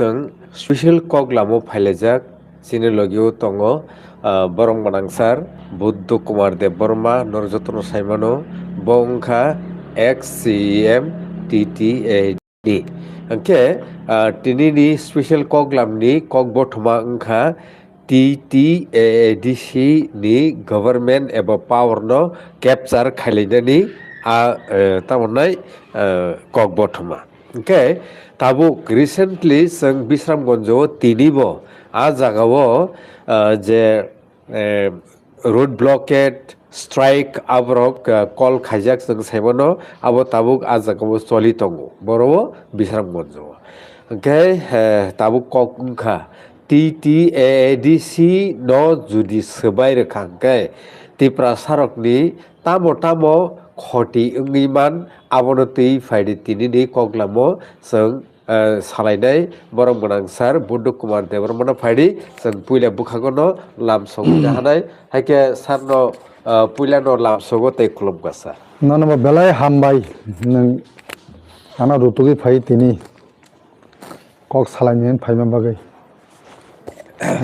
जों स्पेशल कक लामो फाइलाइजाक सिने लगियो tongo borong manangsar Buddho Kumar Dev Burma Norjotno Saimano Bongkha XCM TTAD angke tinini special kok lamni kok bothoma angkha TTADC ni government eba power no capture khalainani tamonai kok bothoma okay tabuk recently जों बिश्रामगन्जआव तिनिबो जागायाव जे road ब्लकेट strike आबरक कल खाइजाक जों साइमानो आबो Tabuk जागायाव चलि दङो बर'आव बिश्रामगन्जआव ओमफ्राय ताबुक कखा TTADC न जुदि सोबाय रोखांखाय तिप्रा सारकनि तामो तामो खति इंगिमान आबनो तै फायदि तिनिनि कगलामो जों सालायनाय बरं गोनांसार बुद्धु कुमार देबरमना फायदि जों पुइला बुखागनो लाम सगनो हानाय हायके सारनो पुइलानो लाम सगो तै खुलुमगा सार नानबा बेलाय हामबाय नों आना रुतुगि फाय तिनि कक सालायनो फायमा बागै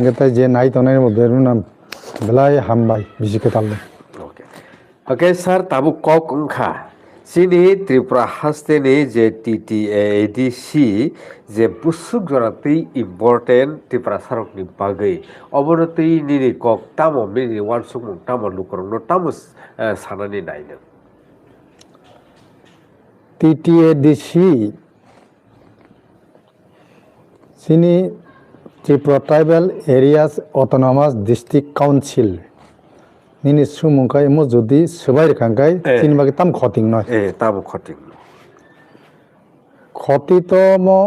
गेता जे नाय तनाय बेरु नाम बेलाय हामबाय बिजिके तालले ओके सार ताबु कक ओंखा सिनि त्रिपुरा हास्तेनि जे TTADC जे बुसुक जरातै इम्पोर्टेन्ट त्रिपुरा सारकनि बागै अबनतै निनि कक तामो मिनि वानसुक तामो लुकरनो तामो सानानि नायनो TTADC सिनि Tripura tribal areas autonomous district council निनि सुमुंखाय मो जुदि सोबाय रखांखाय तिनि बागै ताम खतिं नय तामो खतिं खति तो मो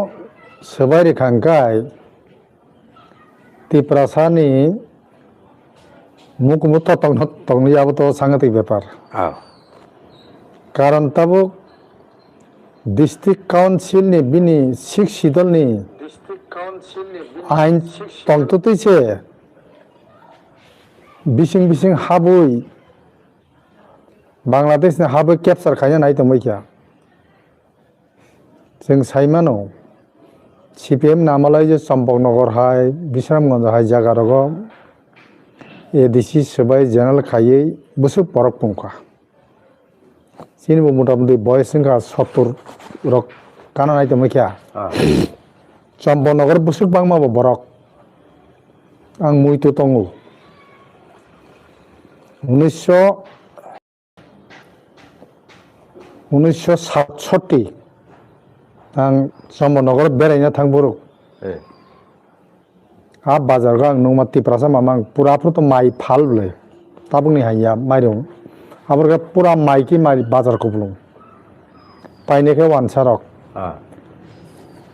सोबाय रखांखाय त्रिपुरा सानि मुकुमु तंग याबो तो सांगतिक बेपार कारण ताबो डिस्ट्रिक्ट काउन्सिल नि बिनि सिक्स सिदल नि आइन तंतुतैसे बिसिं बिसिं हाबुई बांलादेश ने हाबुई कैप्चर खायना नाय तंबायखा जों साइमानो CPM नामालाय जे चम्पकनगर हाय बिश्रामगंज हाय जागा रगो ADC सोबाय जेनेरेल खायै बुसुक परक पुंखा सिनिबो मोटामुटी बयस संखा 70 रक काना नाय तंबायखा चम्पकनगर बुसुक बांमाबो बरक आं मुइतो तंगो 1967 आं चम्पकनगर बेरायना थांबोरो आ बाजार का नोंमा तिप्रासा मामां पूरा तो माइ फाल बले ताबुंनि हाया माइरं आबरगा पूरा माइ की माइ बाजार को बुलुं पाइनेके वानसारक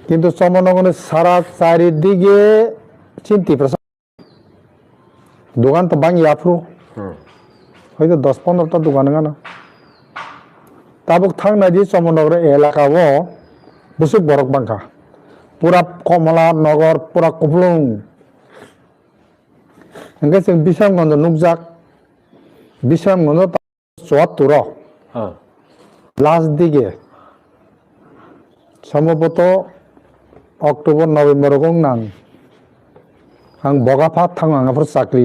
किंतु चम्पकनगर सारा चारिदिके तिप्रासा दुकान तो बांग याफ्रु হয়তো 10-15টা দোকান গানা তাবুক থাংনাयदि चम्पकनगर एलाकावो बुसुक बरक बांखा पूरा कमला नगर पूरा कुफलुं ओंखाय जों बिश्रामगंज नुकजाक बिश्रामगंज 74 लास्ट दिगे सम्भवत अक्टोबर नभेम्बर गंनां आं बगाफा थांनांगाफोर साख्रि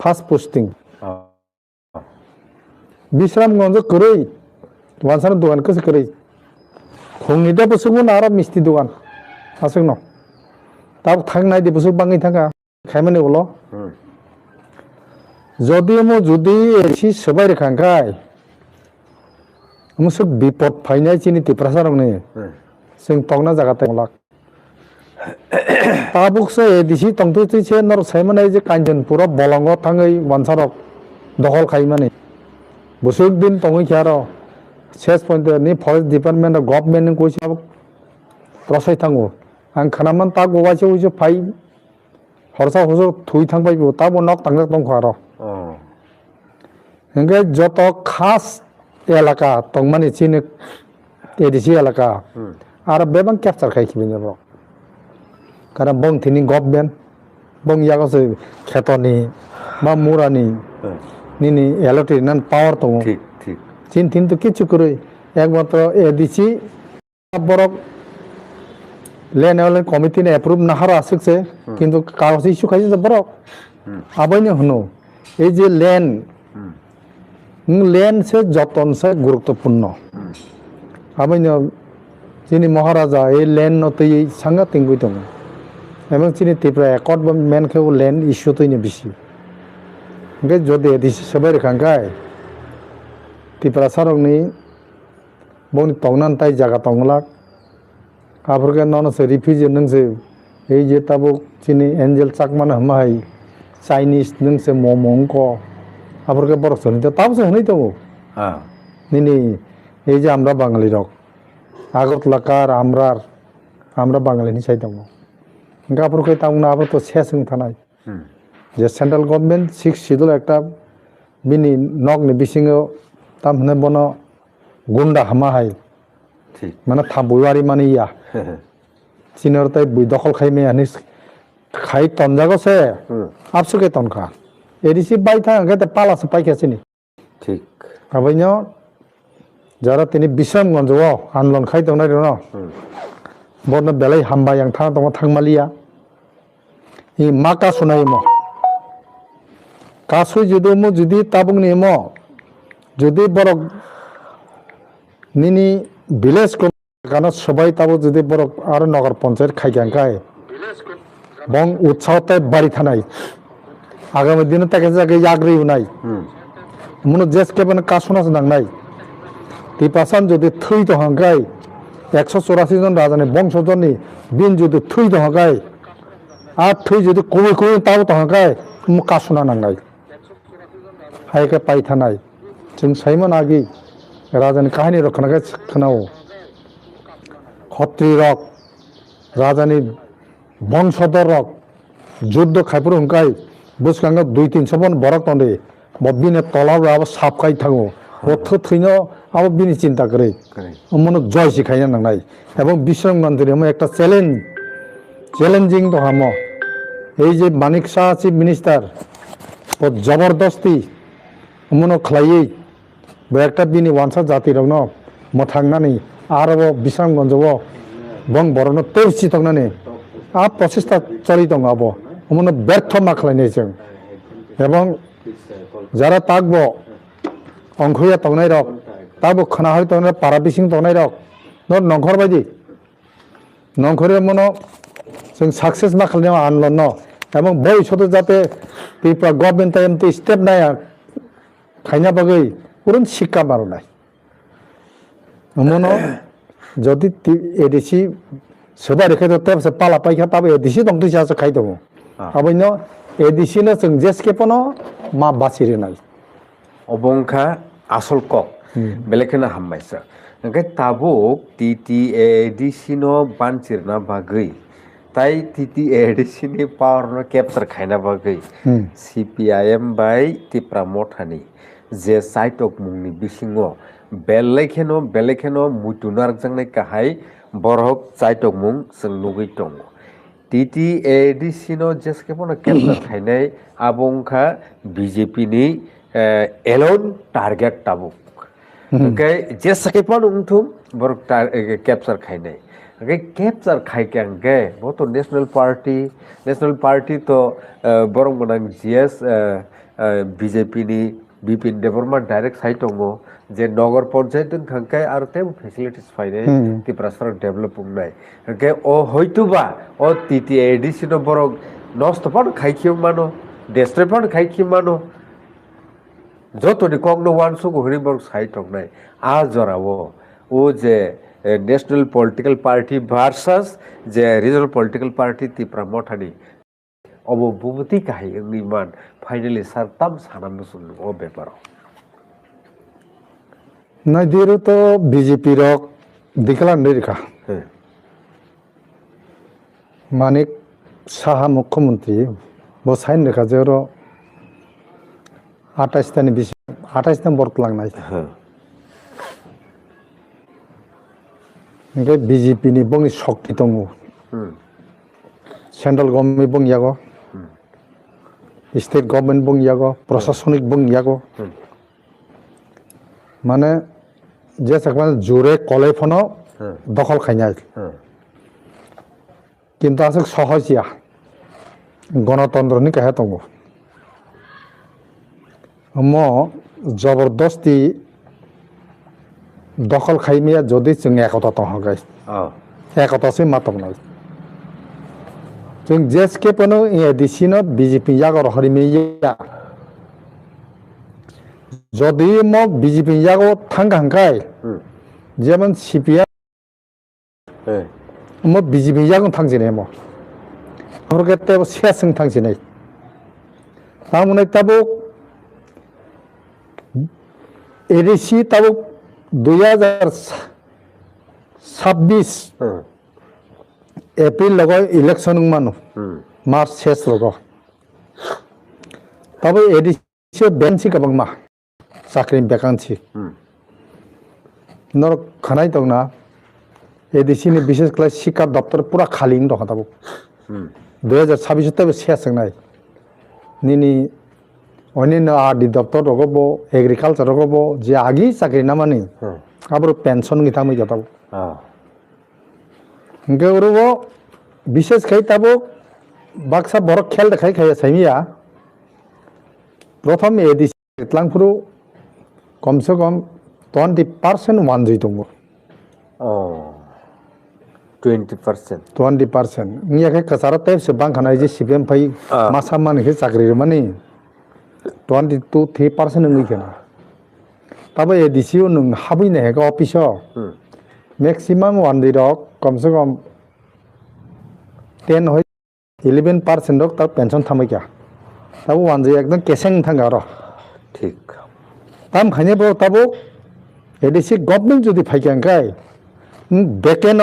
फार्स्ट पोस्टिं बिश्रामगंज करै वानसार दुकान कसे करै खुंनिदा बुसुकमो नारा मिस्टी दुकान आसुकनो ताब थांनायदि बुसुक बाङै थांगा खायमाने उलो जुदि एसि सोबाय रखांखाय मुसुक बिपद फायनाय चिनि तिप्रासारंनि जों तंना जागाते लाक ताबुकसे एदिसि तंतुतिसे नर सायमाने जे कांचनपुरा बलंग थाङै वानसारक दखल खायमाने बुसुक दिन तंगै ख्यारो सेस पॉइंट नि फरेस्ट डिपार्टमेंट गवर्नमेंट नि कोइसा प्रसाय थांगो आं खानामान ता गोवासे उइसे फाइ हरसा हरसा थुइ थांबायबो ता बनक थांगा दंखारो ओंगे जत खास एलाका तंमानि चिनि एदिसि एलाका आरो बेबां कैप्चर खायखिबिनबो कारण बं थिनि गवर्नमेंट बं यागसे खेतनि बा मुरानि निनी एलटी नान पावर तो ठीक चिन थिन तो किछु करे एकमात्र एदिसि बरक ল্যান্ড ডেভেলপমেন্ট কমিটি নে অ্যাপ্রুভ না হারা আসছে কিন্তু কাগজ ইস্যু খাইছে বড় আবাইনে হনো এই যে ল্যান্ড ল্যান্ড সে যতন সে গুরুত্বপূর্ণ আবাইনে যিনি মহারাজা এই ল্যান্ড নতই সাংঘা তিঙ্গুই দङ এবং তিনি ত্রিপুরা একট বা মেনখেও ল্যান্ড ইস্যু তৈনি বেশি ओमफ्राय যদি এদিছে সবাই রেখাঙ্গায় ত্রিপুরা সারকনি বনি তংনান তাই জায়গা তংলাক আফরকে ননসে রিফিউজি নংসে এই যে তাবুক চিনি এঞ্জেল চাকমান হামাই চাইনিজ নংসে মমংক আফরকে বরক সনিতে তাবসে হনই তো নিনি এই যে আমরা বাঙালি রক আগরতলাকার আমরা বাঙালিনি চাই দङ আফরকে তামনা আবার তো শেষ থানায় যে সেন্ট্রাল গভর্নমেন্ট 6 শিডিউল একটা বিনি নগনি বিসিङाव তামনে বন গুন্ডা হামাহাই মানে থাবুয়ারি মানে ইয়া চীনৰ তাই বুই দখল খাইমে আনি খাই তনজাগছে আপসুকে তনকা এডিসি বাইথা গতে পালাস পাইখাছিনি ঠিক আবাইন যারা তিনি বিশ্বমগঞ্জ আন্দোলন খাই দংনাই ন বন বেলাই হামবা yang থা দङ থাংমালিয়া ই মাকা শুনাইমো কাসুই যদি তাবুং নিমো যদি বড় নিনি ভিলেজ কারণ সবাই তাবো যদি বড় আর নগর পঞ্চায়েত খাইগাঙ্কায় বং উৎসাহতে বাড়ি থানাই আগামী দিনে তাকে জায়গায় আগ্রহী নাই মনে জেস কেবল কাসুনাস নাংনাই তিপাসান যদি থৈ দহাঙ্কায় 184 জন রাজানি বংশজনী বিন যদি থৈ দহাঙ্কায় আর থৈ যদি কই কই তাও দহাঙ্কায় কাসুনা নাংনাই হাইকে পাইথানাই जों साइमन आगि राजानि काहानि रखनागे खोनाओ खत्री रक राजानि बंशधर रक युद्ध खाइपुर हुंकाय बुसकांगा 2-300 बन बरक तंदे बबिने तलाव आब सापकाय थाङो अथ थैनो आब बिनि चिंता करे मन जय सिखायना नांनाय এবং বিশ্বং মন্দিরে একটা চ্যালেঞ্জিং দহামো এই যে মানিক শাহ চিফ মিনিস্টার ও জবরদস্তি মনো খাইयै একটা বিনি ওয়ানসা জাতি রং মথাংনানি আরব বিশ্বংগঞ্জব বং বরন তেরসি তংনানি আ প্রচেষ্টা চলি দङ আব মনো ব্যর্থ মা খালাইনাय जों এবং যারা তাকব অংখয়া তংনাই রক তাবো খানা হয় তংনাই পারা বিসিং তংনাই রক নংখর বাयदि নংখরে মনো जों সাকসেস মা খালাইনাय আনলন এবং ভবিষ্যতে যাতে ত্রিপুরা গভর্নমেন্ট এমতি স্টেপ নায়া খাইনা বাগৈ পুরন শিক্ষা মারো নাই মনো যদি এডিসি সবাই রেখে দিতে পালা পাইখা তাবে এডিসি দং তুই আছে খাই দেবো আবাইন এডিসি না जों जेसकेपनो मा बासिरे নাই অবংখা আসল কক বেলেকেনা হামমাইসা ओंखाय ताबुक TTADC नो बानचिरना बागै ताई TTADC नि पावर नो कैप्चर खाइना बागै CPIM बाय तिप्रा मथानि जे साइटक मुंनि बिसिङो बेलेखेनो मुटुनार जोंनाय काहाय बरहक साइटक मुं जों नुगै दङ TTADC नो जेसकेपनो कैप्चर खाइनाय आबंखा BJP नि एलोन टारगेट ताबुक ओंखाय जेसकेपनो उंथुम बरक कैप्चर खाइनाय ओंखाय कैप्चर खाइखांगे बतो नेशनल पार्टी तो बरं गोनां GS BJP नि बिपिन देबरमा डाइरेक्ट साइट दङ जे नगर पन्चायत दोनखांखाय आरो तेबो फेसिलिटिस फायनाय त्रिपुरा सरकार डेभलप बुंनाय ओंखाय अ हयतोबा अ TTADC नो बरक नष्ट पान खाइखियो मानो डेस्ट्रय पान खाइखियो मानो जतनि कग्नो वानसो गहरि बरक साइट दंनाय आ जरावो ओ जे नेशनल पॉलिटिकल पार्टी भार्सास जे रिजनल पॉलिटिकल पार्टी त्रिपुरा मथानि अब बुबती काहे मान फाइनली सर तब सानाम सुन ओ बेपारो नाइदिरो तो बीजेपी रक दिखला निरिखा मानिक साहा मुख्यमंत्री वो साइन रेखा जेरो 28 तानि बिस 28 नम्बर लांनाय ओंखाय बीजेपी नि बंनि शक्ति दङ सेंट्रल गभर्नमेंट बंयागो स्टेट गवर्नमेंट बंयागो प्रशासनिक बंयागो माने जे सकमान जुरे कलेफनो दखल खाइनाय কিন্তু আসলে সহজিয়া গণতন্ত্রনি কাহে দङ জবরদস্তি দখল খাইমিয়া যদি जों একতা दंहगाय একতাसै मातम নাই जों जेसके पनो एडिसिनो बीजेपी जागर हरिमिया যদি बीजेपी जागो थांगांखाय जेमन सीपीएम बीजेपी जागो थांजिने हरगेते सेसं थांजिने आमुने ताबो एडिसी ताबो 2026 एप्रिल लगो इलेक्शन मानो मार्च शेष लगो तब एडिसी बेंची कबंगमा साख्रि बेकांसी नर खानाय दंना एडिसी नि विशेष क्लास शिक्षा दफ्तर पूरा खाली दं तब 2026 तब शेष नाय निनी अनिन आरडी दफ्तर रगबो एग्रीकल्चर रगबो जे आगी साख्रि ना माने आबरो पेंशन गिता मै जाताबो इनके उरबो विशेष खाई ताबो बाक्सा बरक खेल देखाय खाय साइमिया प्रथम एडिसी इतलांफुरु कम से कम 20% वानजै दङ 20% नियाखे कसारा टाइप से बां खानाय जे सीपीएम फै मासा माने साख्रि माने 22-3% नङै केना ताबो एडिसी नों हाबैनो हेगा अफिसाव मैक्सिमम वन रक कम से कम 10 हो 11% रक तब पेंशन थामै क्या तब वन जे एकदम केसें थांगा र ठीक ताम खाने बो तब एडिसी गवर्नमेंट जुदि फाइकांखाय बेकेन आ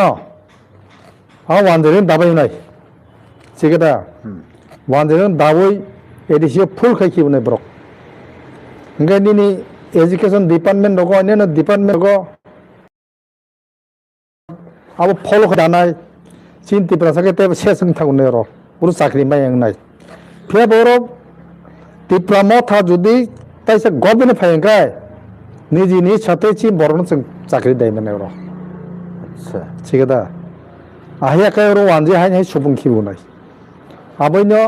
वन जे दाबाय नाय सिगदा वन जे दावै एडिसी फुल खाइखि बने ब्रक इंगानिनि एजुकेशन डिपार्टमेंट दङ अनेन डिपार्टमेंट दङ अब फल दानाय चिन्ति प्रासाके ते सेसं थागने र पुरु साख्रि मायंनाय फेबर डिप्लोमा था जुदि ताइसे गवर्नमेंट फायंगाय निजिनि साथे छि बरन जों साख्रि दायमने र अच्छा सिगदा आहिया काय र वानजे हाय सुबुं खिबुनाय आबैनो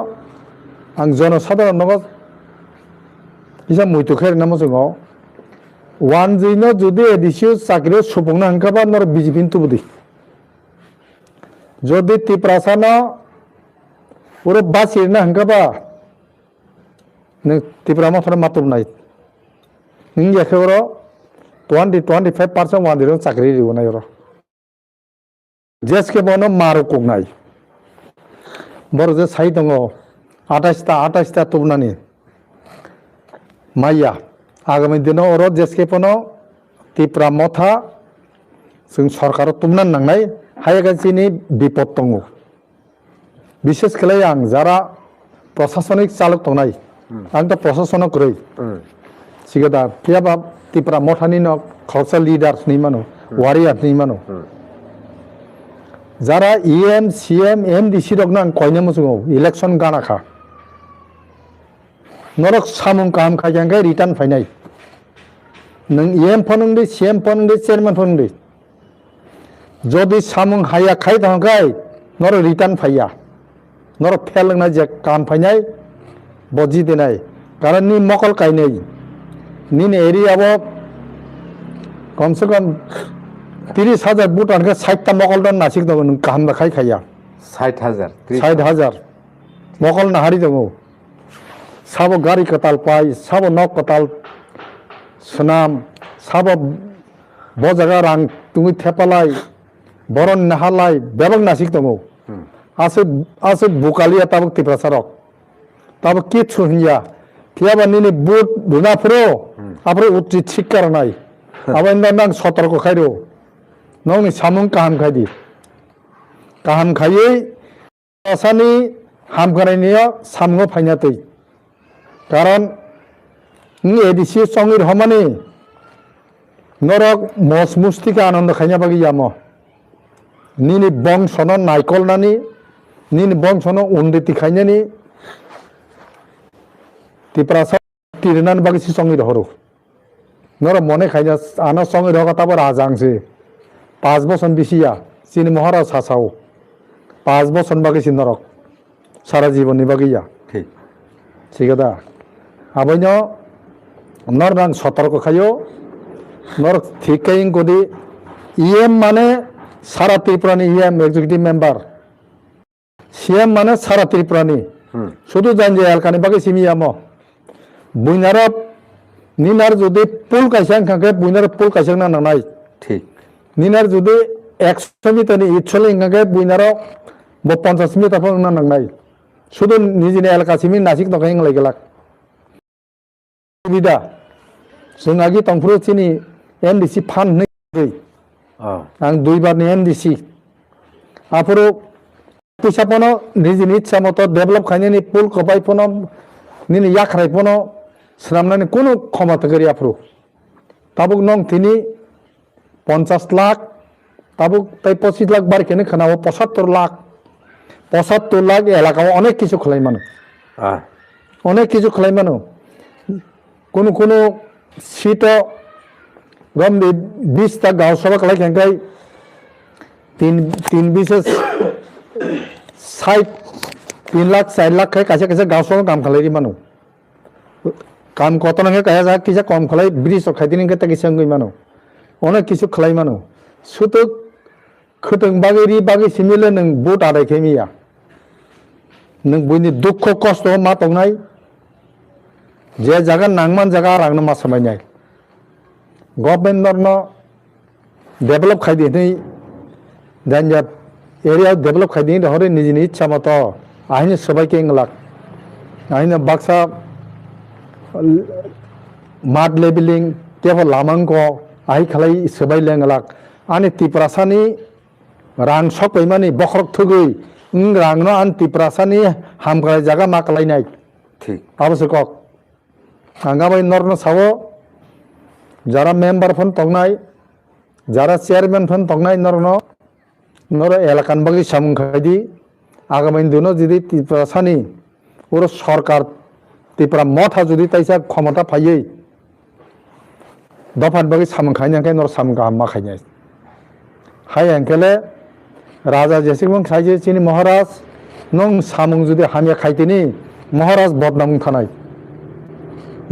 आं जनसाधारण नग इसा मुइतु खेर नाम जोङो वानजेनो जुदि एडिसी साख्रि सुबुंनो हांखाबा नर बीजेपी तुबुदि যদি ত্রিপ্রাসানা ওরে বাসির না হাঙ্গাবা নে ত্রিপ্রামা ফরে মাতুম নাই নিং একেবারে 20-25% ওয়ান দিন চাকরি দিব নাই ওরা জেসকে বনো মারো কোক নাই বড় যে সাই দङ 28টা তুবনানি माइया आगामी दिनाव ओर जेसके पनो ত্রিপ্রামা था जों सरकार तुमना नांनाय हायगासिनि विपद दङ विशेष खालाय आं जारा प्रशासनिक चालक दंनाय आं दा प्रशासन करै सिगदा पियाबा तिप्रा मथानि न खरसा लिडार्स नि मानो वारियात नि मानो जारा ईएम सीएम एमडीसी दगना आं कयने मसुङो इलेक्शन गानाखा नरक सामुं काम खायगांगाय रिटार्न फायनाय नों ईएम फनंदे सीएम फनंदे चेयरमैन फनंदे যদি সামুং হায়া খাই থাকাই নর রিটার্ন ফাইয়া নর ফেলনা যে কাম ফাইনাই বজি দেনাই কারণ নি মকল কাইনাই নিন এরিয়াব কমসে কম 30,000 বুট আনকে 60টা মকল দন নাসিক দङ नों কাম খাই খাইয়া 60,000 মকল নাহারি দङ সাব গাড়ি কতাল পাই সাব নক কতাল সুনাম সাব বজাগা রাং তুমি থেপালাই বরন নাহালাই বেবং নাসিক দङ आसे बुकालिया ताबक तिप्रासारक ताबक के छुहिया कियाबा निनि बुट बुनाफुरो आप्रो उट्रि ठीक करनाय आबेन नां सतर्क खाइरो नंनि सामुं काहाम खाइदि काहाम खायै आसानि हाम खानायनिया सामुं फाइनातै कारण नि एडिसी संगिर हमानि नरक मस मुस्तिका आनन्द खाइना बागि याम निनि बंशनो नायकलनानि निनि बंशनो उन्नति खाइनानि तिप्रासा तिरनान बागि संगिर हरो नर मने खाइना आना संगिर हगा ताबो राजांसे 5 বছর बिसिया चिनि महाराज सासाव 5 বছর বাকি নরক সারা জীবননি বাকিয়া ঠিক ঠিক আছে আবাইন নর নাং সতর্ক খাইও নর ঠিক কাইং কদি ইএম মানে সারা ত্রিপুরানি ইএম এক্সিকিউটিভ মেম্বার সিএম মানে সারা ত্রিপুরানি শুধু জান যে এলকানি বাকি সিমিয়ামো বুইনারা নিনার যদি পুল কাইসাং খাকে বুইনার পুল কাইসাং না নাই ঠিক নিনার যদি 100 মিটার ইচ্ছলে খাকে বুইনার 50 মিটার ফং না নাই শুধু নিজে এলাকা সিমি নাসিক নকাই লাইগেলাক সুবিধা जों आगे तंफ्रो चिनी एनडीसी फान्ड नै आं 2 बारनि एनडीसी आफोरो पैसापनो निजिनि इच्छा मतो डेभलप खायनायनि पुल कबायपनो निनि याख्रायपनो स्रामनानै कोनो क्षमता गरि आफोरो ताबुक नं थिनि 50 लाख ताबुक ताई 25 लाख बारकेनो खोनाबो 75 लाख एलाकाव अनेक किछु खलायमानो अनेक किछु खलायमानो कोनो कोनो सीटो गम 20 ता गाँव सभा कलाई खेंकाई 3 लाख 4 लाख कैसे कैसे गाँव सभा काम खलाई मानो काम कत नंगे कया जा किसा कम खलाई ब्रिज खाइदिन के तक संगई मानो अनेक किछु खलाई मानो सुतो खतों बागेरि बागे सिमिले नों भोट आदाय खेमिया नों बयनि दुख कष्ट मा तंनाय जे जागा नांगमान जागा रांनो मा समायनाय गभर्नमेंट नरनो डेभलप खाइदिनै दान्जा एरिया डेभलप खाइदिनै हरे निजिनि इच्छा मतो आइनो सबाइके इंगलाक आइनो बाक्सा माड लेबलिंग तेबो लामांको आइ खालाय सबाइ लेंगलाक आनि तिप्रासानि रां सपैमानि बखरक थगै रांनो आन तिप्रासानि हामग्रा जागा मा खालायनाय ठीक आवश्यक आंगाबाय नरनो सावो যারা মেম্বার ফোন তংনাই যারা চেয়ারম্যান ফোন তংনাই নরনো নর এলাকান বাকি সামুং খাইদি আগামী দিনও যদি ত্রিপুরা সানি ওর সরকার ত্রিপুরা মঠা যদি তাইসা ক্ষমতা পাইয়ে দফান বাকি সামুং খাইনাখাই নর সামুং হাম্মা খাইনাই হাই এঙ্কেলে রাজা জেসিকমং খাইছে চিনি মহারাজ নং সামুং যদি হামিয়া খাইতেনি মহারাজ বদনাম থানাই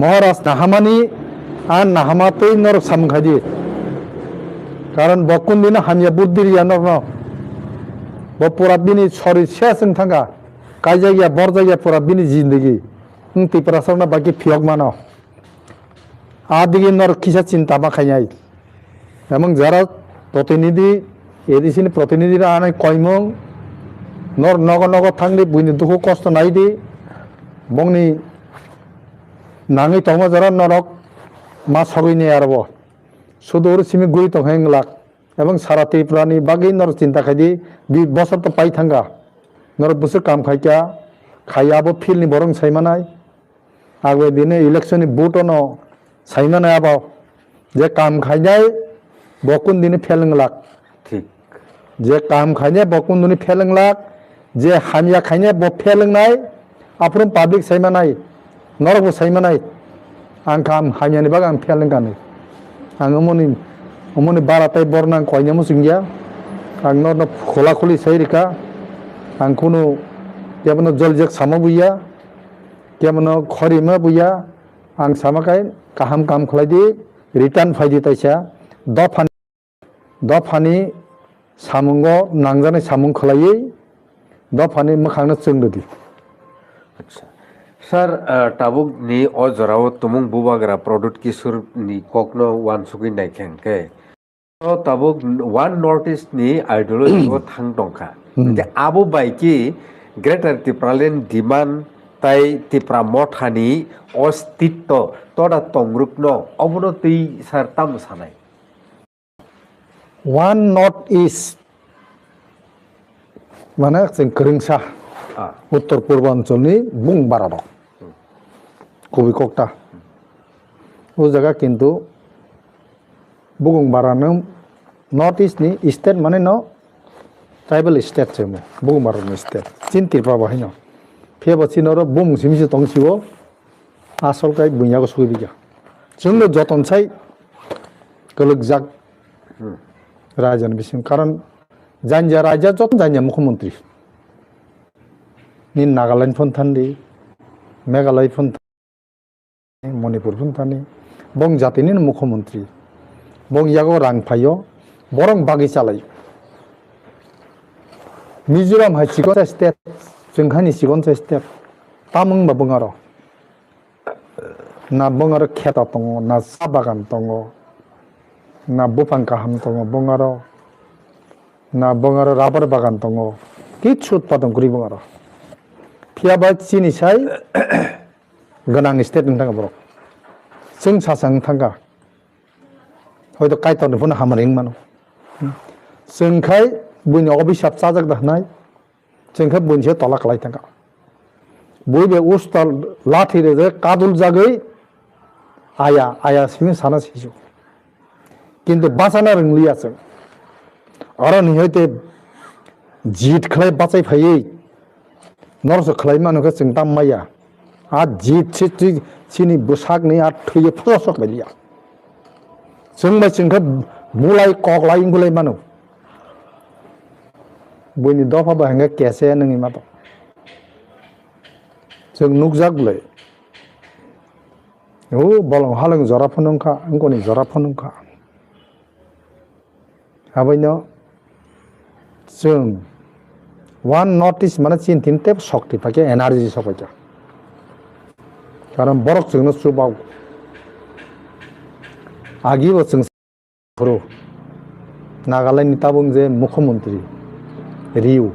মহারাজ নাহামানি আর নাহামাতেই নর সামখাদি কারণ বকুন দিনে হামিয়া বুদ্ধির ইয়ানর ন পুরা বিনি সরি শেষং থাকা কাই জায়গা বর জায়গা পুরা বিনি জিন্দগি ত্রিপুরা সামনা বাকি ফিয়ক মানো আদিকে নর কিসা চিন্তা মা খাইনাই এবং যারা প্রতিনিধি এডিসিনি প্রতিনিধিরা আনাই কয়মং নর নগর নগর থাকলে বুইনি দুঃখ কষ্ট নাই দি বংনি নাঙি তংমা যারা নরক मा सगैने आरबो सुदूर सिमी गुई तो हेंग लाख एवं सारा त्रिपुरानी बागी नर चिंता खाइदी 20 बছর तो पाई थांगा नर बुसुर काम खाइका खाइयाबो फिल नि बरं साइमानाय आगवे दिने इलेक्शन नि भोट न साइमानाय आबो जे काम खाइनाय बकुन दिने फेलंग लाख ठीक जे काम खाइनाय बकुन दिने फेलंग लाख जे हामिया खाइनाय ब फेलंगनाय आफ्रोम पब्लिक साइमानाय नरबो साइमानाय आं काम हामियानि बाग आं फेलंग गानो आं अमनि बाराताय बरनां कयनामो सिंगिया आं न खोला खोली सैरिका आं कोनो केबनो जलजेक सामा बुया केबनो खरिमा बुया आं सामाखाय गाहाम काम खलायदि रिटार्न फायदि ताइसा दफानि सामुंगो नांजानाय सामुं खलायै दफानि मोखांनो जोंदोदि अच्छा सर टाबुक नि अजराव तुमुं बुबाग्रा प्रोडक्ट किशोर नि कोकनो वान सुगि नाइखेंके तो टाबुक वन नॉर्थ ईस्ट नि आइडियोलॉजी को थांग दंखा जे आबो बाइकि ग्रेटर त्रिपुरालेण्ड डिमांड ताई त्रिपुरा मठानि अस्तित्व तोड़ा तंग्रुपनो अवनति सर ताम सानाय वन नॉर्थ ईस्ट माने जों गोरोंसा उत्तर पूर्वांचलनि बुं बारा दं कबि कक्टा वो जगह किंतु बुगुं बारानो नॉर्थ ईस्ट नि स्टेट माने न ट्राइबल स्टेट से बुगुं बारानो स्टेट चिन त्रिपुरा बाहाय न फेबछि नरो बुं सिमिसि तंसिबो आसल काय बुइयागो सुबिगा जोंनो जतनसाय गलगजाक राजन बिसिम कारण जान्जा राजा जतन जान्जा मुख्यमंत्री ni Nagaland Fontandi, Meghalaya Fontani, Manipur Fontani, Bong Jatini Mukhomontri, Bong Yago Rangpayo, Borong Bagi Salai. Mizoram hai Sigon State, Junghani Sigon State, Tamung Babungaro. Na Bongaro Keta Tongo, na Sabagan Tongo, na Bupang Kaham Tongo, Bongaro, na Bongaro Rubber Bagan Tongo, Kitchut Patong Kuri Bongaro. Piabat Sini Sai, Ganang State in Tangabro. Sing Sasang Tanga. Hoy the kite on the phone hammering mano. Sing Kai, Bun Obishap Sazak the night, Sing Kai Bunche Tolak Laitanga. Buibe Ustal Lati, the Kadul Zagay. Aya swing sana sisu. Kintu basana ringli aseng. Aran hiyote jit khlai basai phai. Norso khlai manu ka singtam maya. A jit chi chini busak ni a thuye phosok belia. Singba singkha mulai kok lai ingulai manu. Buni dofa ba hanga kese nangi mato. Sing nukjak bulai. Oh, bolong halang zora ponungka, engkoni zora ponungka. Abaino, one notice mana chin tin tep shokti pake energy sokaja. Karam borok sungno subau. Agi wo sung pro. Nagaland nitabung je Mukhomontri Riu.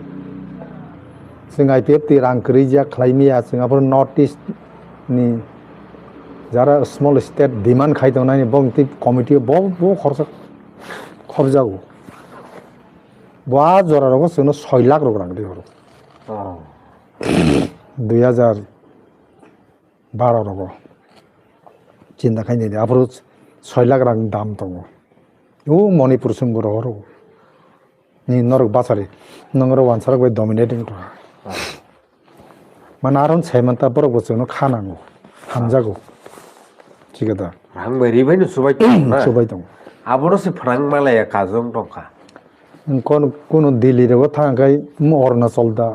Sing IPF ti rang kerja klaimia Singapore notice ni যারা small state demand খাইতে নাই বং তি committee বহু খরচ খরজাগো বা জরার গো সনো 6 লাখ রোগ রাখতে হলো 2012 রোগ চিন্তা খাইনি দে আপরো 6 লাখ রাং দাম দङ ও মণিপুর সঙ্গর হরো নি নরক বাসারে নংর ওয়ানসারক বাই ডমিনেটিং তো মানে আরন সেমন্তা বড় বছনো খানাঙ্গো হামজাগো Cikata. Rang beri banyak subai tong. Subai tong. Abono si perang Malaya kazong tongka. Kono Delhi rego thangai mu Arunachal da,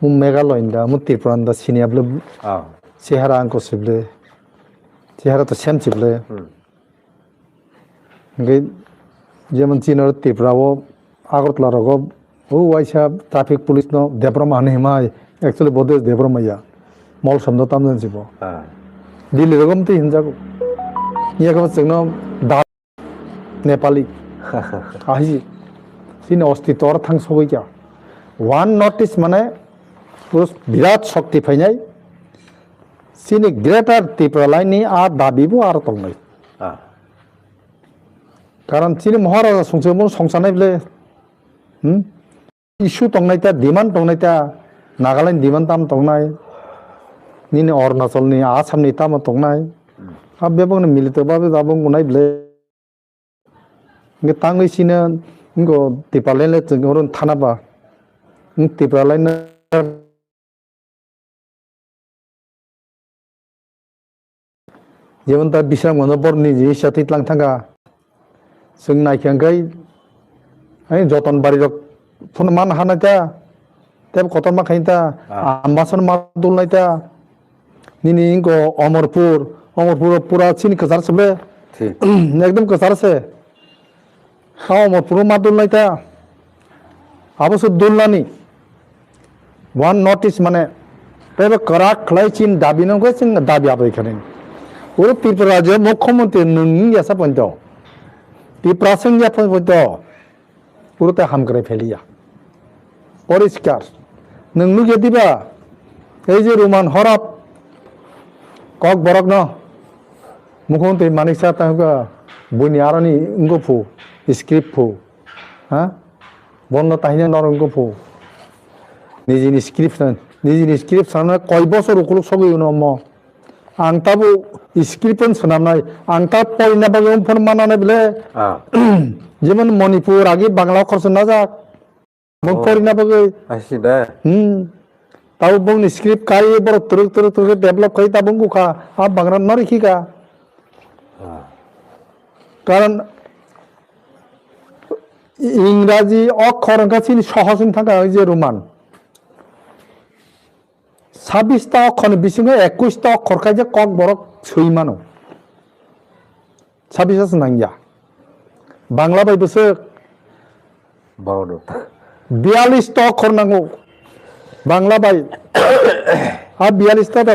mu Meghalaya da, mu Tripura da siniable. Chehara angko sible. Chehara to same sible. Ngai যেমন চীনের ত্রিপুরা ও আগরতলা রগো ও ওয়াইসা traffic police ন Debbarma নেমাই actually बोधे देब्रमैया मल शब्द तामजन सिबो दिल्ली रगम ती हिंजागो ये कम सिग्नो दा नेपाली आही सिने अस्तित्व और थांग सबै क्या वन नोटिस माने उस विराट शक्ति फैनाय सिने ग्रेटर त्रिपुरा लाइननि आ दाबिबो आरो तंनाय कारण सिने महाराजा संसबो संसानाय बले इशु तंनायता डिमान्ड तंनायता नागालैंड डिमान्ड ताम तंनाय निने अरुणाचलनि आसामनि ताम तंनाय आ बेबंग मिलित बाबे दाबंग गुनाय बले nge tangoi sina ngo tipalele ngoron thanaba tipalele जेमन ता बिसा मनो बरनि जे साथि तलां थांगा जों नायखांगाय आइ जतन बारि रक फन मान हानाता तेब कतन मा खाइता आम्बासन मा दुलनायता निनि इंगो अमरपुर पूरा चिन कजार सबले एकदम कजार से हां अमरपुर मा दुलनायता आबसो दुलनानि वन नोटिस माने तेब कराक खलाय चिन दाबिनगो जों दाबि आबै खाने उर त्रिपुरा राज्य मुख्यमंत्री नोंनि यासा पन्त त्रिपुरा संज्ञा पन्त उरते हामग्राय फेलिया परिष्कार नोंनु गेदिबा এই যে রোমান হরপ কক বরক ন মুখ্যমন্ত্রী মানিক সাহ তাহকা বনি আরনি ইংগফু স্ক্রিপ্ট ফু হ্যাঁ বন্ধ তাহিনা নরঙ্গফু নিজেনি স্ক্রিপ্ট সামনে কয় বছর উকুল সগৈ নম आं ताबो स्क्रिप्टन सोनामनाय आं ता पयना बागों फोरमानानै बले जेमन मणिपुर आगे बांग्ला खरस ना जा मग पयना बागै आसिदा ताव बंग स्क्रिप्ट काय बर तुरु डेभलप खाय ता बंगु खा आ बांग्ला नरिखि का कारण इंराजी अक्षर गासिन सहजन थाका जे रोमान 26টা অক্ষর বিসিংহে 21টা অক্ষর খাই যে কক বরক সইমানো 26 আছে নাঙ্গিয়া বাংলা বাইবসে 52টা 42টা অক্ষর নাঙ্গো বাংলা বাই আর 42টা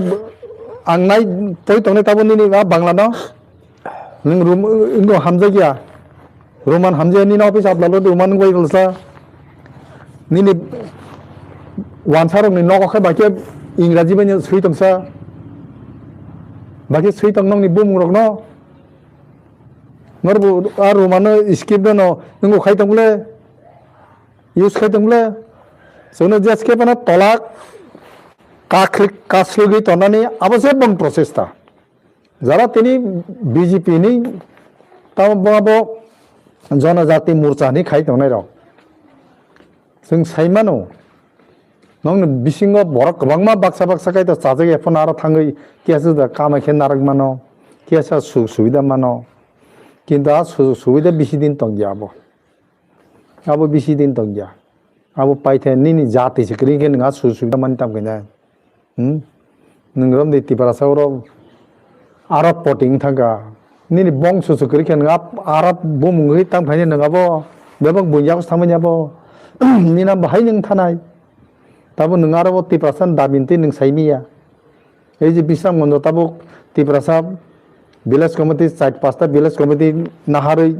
आंनाय पoi tongnai tabo nini bangla no ning rum ingo hamza gya roman hamza ni no office ablalo roman goi golsa nini wansarong ni noko khai bake इंराजी bani sui tongsa bake sui tongnong ni bum rok no norbu ar roman skip no ingo khai tongle use khai tongle sono jaske bana tolak কাছলগি তনানি আবশ্যক বং প্রচেষ্টা যারা তিনি BJP নি তাও বাবো জনজাতি মোর্চানি খাই Tonai rock जों साइमानो नों बिसिंग बरक गोबांमा बाक्सा बाक्सा खाय तो चाजग एफन आरो थाङै केस कामाखे नारक मानो केस सुबिदा मानो किन्तु आ सुबिदा बिसि दिन तंग जाबो आबो बिसि दिन तंग जा आबो पाइथे निनि जाति सिकरि के नङा सुबिदा मान ताम गना नोंगरम दै तिपारासावरो आरब पटिं थांगा निनि बं सुसुकरि के नङा आरब बुमुङै ताम फायने नङाबो बेबं बुयाखौ थांबायबो निना बाहाय नों थानाय ताबो नों आरब तिपारासान दाबिनते नों साइमिया এই যে বিশ্রাম গন্ধ তাবো तिपारासा ভিলেজ কমিটি 4-5টা ভিলেজ কমিটি নাহাरै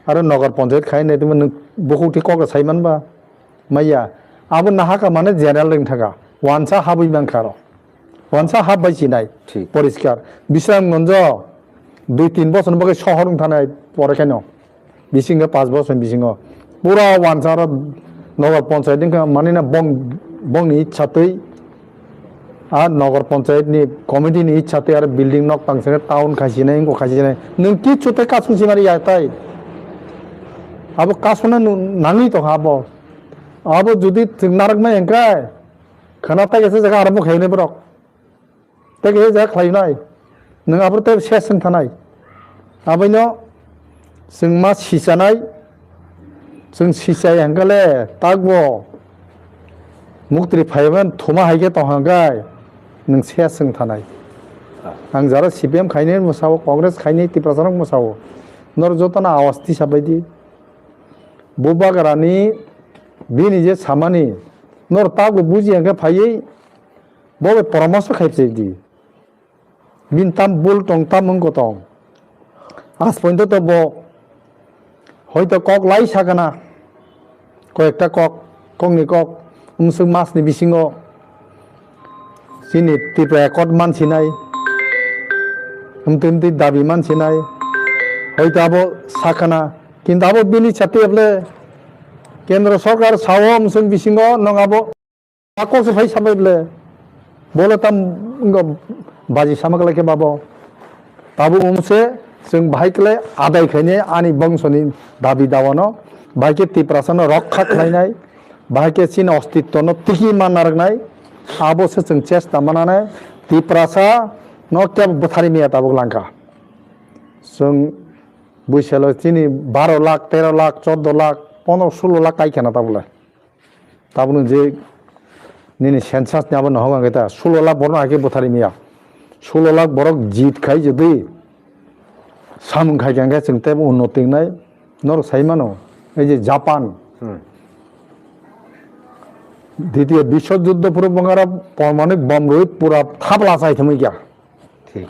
आरो नगर पन्चायत खायनाय तुम बहुति कग साइमानबा माइया आबो नाहाका माने जेनेरेल लों थागा वानसा हाबै मानखार वानसा हाबै सिनाय परिष्कार বিশ্রামগঞ্জ 2-3 বছর बगे শহর थानाय परे केन बिसिंग 5 বছর बिसिंग पुरा वानसा नगर पन्चायत माने ना बंगनि इच्छातै आ नगर पन्चायत नि कमिटि नि इच्छातै आरो बिल्डिं नक पांसे टाउन खासिनाय इंको खासिनाय नों कि छुते कासुसि मारि याताय अब कासुना नाङै तो हाबो अब जुदि नारकमा एंकाय खानाता एसे जागा आरब खायने बरक तेगे जा खायनाय नों आबरते सेसन थानाय आबैनो जों मा सिसानाय जों सिसाय एंगाले तागबो मुक्ति फायबान थमा हायगे तहांगाय नों सेसन थानाय आं जारा सीपीएम खायने मोसाव कांग्रेस खायने तिपारासारक मोसाव नर जतना आवास्ति साबायदि बोबागारानि बिनि जे सामानि नर तागो बुजियांगा फायै बबे परामर्श खायसेदि बिन ताम बुल टं ताम मंगो टं आज पॉइंट तो बो হয়তো কক লাই সাকানা কয়েকটা ককনি কক उमसुक मासनि बिसिङ सिनि तिप्रा एकट मानसि नाय उमतिमति दाबि मानसि नाय হয়তো आबो साकाना किन्तु आबो बिनि छातेबले केन्द्र सरकार साव उमसुक बिसिङ नङाबो आकोसो फाय साबायबले बोले ताम बाजि सामागलाके बाबो ताबो उमसे जों बाहायकले आदाय खायने आनि बंशनि दाबि दावानो बाहायके तिप्रासानो रक्षा खालायनाय बाहायके चीन अस्तित्वनो तिखि माननारनाय आबोसो जों चेष्टा मानानै तिप्रासा न क्या बुथारि मिया ताबो लांका जों बैसालो चिनि 12 लाख 13 लाख 14 लाख 15-16 लाख काइखाना ताबले ताबनो जे निनि सेन्सास नाबो नहंगा गता 16 लाख बरनो आके बुथारि मिया 16 लाख बरक जीत खाइ जदि सामुं खाइगांगा जों तेबो उन्नति नाय नर साइमानो এই যে জাপান द्वितीय विश्व युद्ध पूर्व बंगारा परमाणु बम रोहित पूरा थापला चाहे थमै क्या ठीक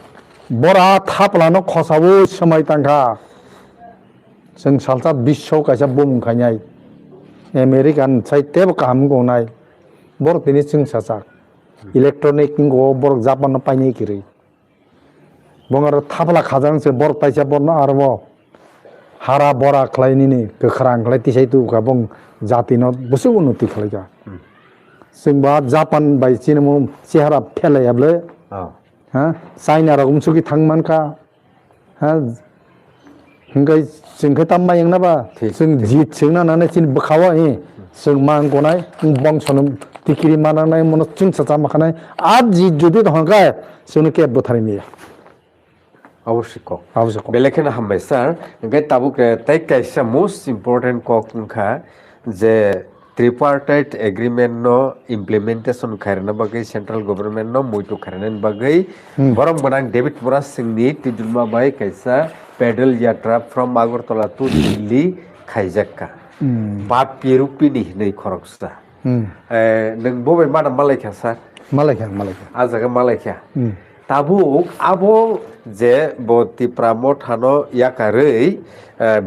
बरा थापलानो खसाबो समय तांखा जों सालसा विश्व कैसा बम खायनाय अमेरिकान साइ तेब काम गनाय बर तिनि जों सासा इलेक्ट्रनिक गो बर जापान पाइने किरै बंगारा थापला खाजांसो बर पाइसा बरनो आरो हारा बरा खलायनि गोख्रां खलाय तिसायतु गाबं जातिनो बुसु उन्नति खलायगा जोंबा जापान बाय चिनमु सेहारा फेलायाब्ले हा चाइना रगम सुखि थांमानका हा हंगाय जोंखै ताम्मा यंनाबा जों जित जोंना नानै चिन बखावा जों मान गनाय बंसनो तिकिरि मानानाय मन चुन साचा माखानाय आज जित जुदि दहंगाय जोंनो के बुथारिमिया आवश्यक बेलेखेना हामबाय सार ओमफ्राय ताबुक ताइ काइसा मोस्ट इम्पर्टेन्ट कक ओंखा जे tripartite agreement no implementation khairna bagai central government no muito khairna bagai borong banang David Moras singni tidulma bai kaisa pedal yatra from Agartala to Delhi khaijakka bapi rupini nei khoroksa nang bobe madam malaikha sir Malaysia ajaga malaikha tabu abo je bo tipramo thano yakarei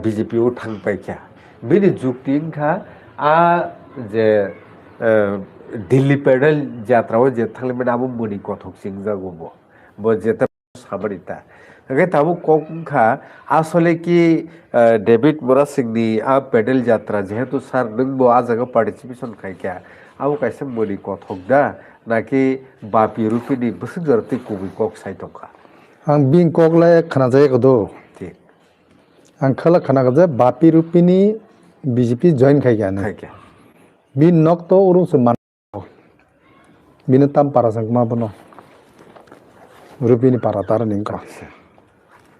BJP u thangpaikha bini juktingkha a je Delhi pedal yatra o je thangle abo muni kothok singjago bo jeta sabarita আগে তাবু কমখা আসলে কি David মোরা সিংনি আ pedal যাত্রা যেহেতু sir নংবো আ জায়গা participation খাইকা Abu কাইসে মনি কথক দা নাকি বাপি রুপিনি বসে জরতি কুবি কক সাইতকা आं बिं कगले खोनाजायो गदो ঠিক आं खोला खोनागजे बापि रुपिनि बिजेपि जइन खायगानो খাইকা बि नक तो उरुंसो मान बिनो ताम पारा जों माबनो रुपिनि पारा तार निंका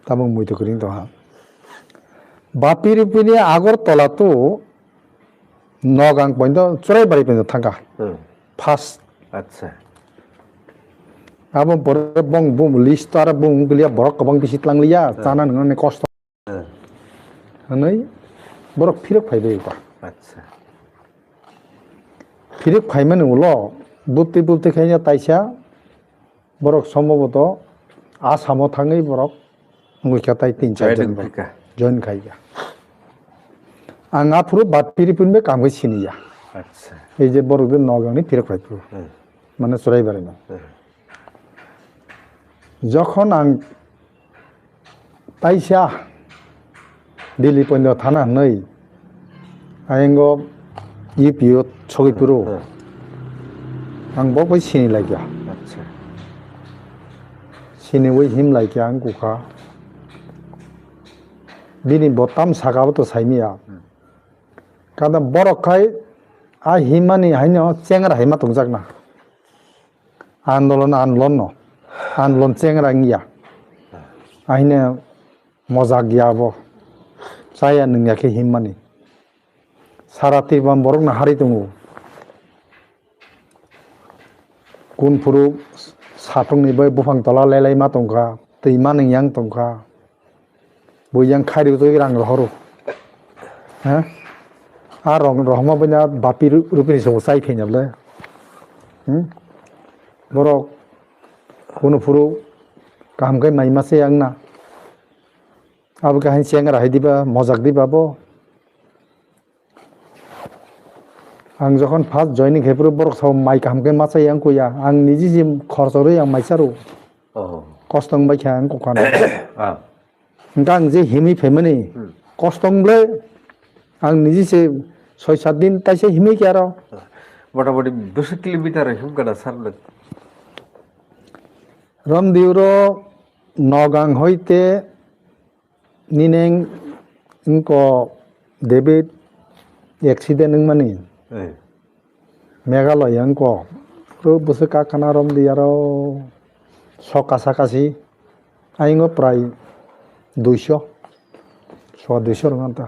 ताबो मुइतो करिं तो हा बापि रुपिनि आगरतला तो नगां पॉइंट चुराय बारि पॉइंट थांगा फार्स्ट আচ্ছা आबो बर बं बुम लिस्ट आरो बुं गलिया बरक गोबां बिसितलांलिया जाना नोंने कष्ट हनै बरक फिरक फायबायबा আচ্ছা फिरक फायमोन उल बुत्ति बुत्ति खायनो ताइसा बरक सम्भवत आसामाव थाङै बरक मुख्यताय 3-4 जन খাইকা जइन खायगा आं आफुरु बातपिरिफोरबो कामखौ सिनिया আচ্ছা এই যে বড়দের নগাঁনি ফিরক ফাইফু মানে চড়াইবারে না যখন আং তাইসা দিল্লি পয়েন্ট থানা नै আইঙ্গ ইপিও ছগিপুরো आं बबै सिनि लागिया আচ্ছা सिनि वै हिम लागिया आं गुखा बिनि बताम सागाबो तो साइमिया कादा बरखाय आ हिमानि हाइनो चेंगरा हिमा तंजागना आन्दोलन आन्दोलन चेंगरा गिया आइनो मजा गियाबो जाया नोंयाखै हिमानि सारा तिरबाम बरकना हारि दङ गुनफुरु साथंनिबो बुफां तला लायलाय मा दंखा दैमा नोंयां दंखा बययां खारिबो तो रां हरो हा आ रंग रहमा बना बापि रुपिनि सो साइ फैनाबले बरक गुनफुरु कामकै माइमासे आंना अब गाहाय चेंगरा हाइदिबा मजाक दिबाबो आं जखन फार्स्ट जयनिं हेब्रु बरक साव माइ कामकै मासाय आं कुया आं निजि जिम खरसरै आं माइसारु कस्तं बायखा आं कखाना आं जे हिमि फेमनि कस्तंब्ले आं निजिसे 6-7 दिन ताइसे हिमि क्या रो মোটামুটি 200 কিলোমিটার হিমকানা সারলে रामदेवरो नगां होइते निनें इनको डेविड एक्सीडेंट मानी मेघालय इनको रो बसे का खाना रामदेवरो सका साकासी आइंगो प्राय 200 रंगाता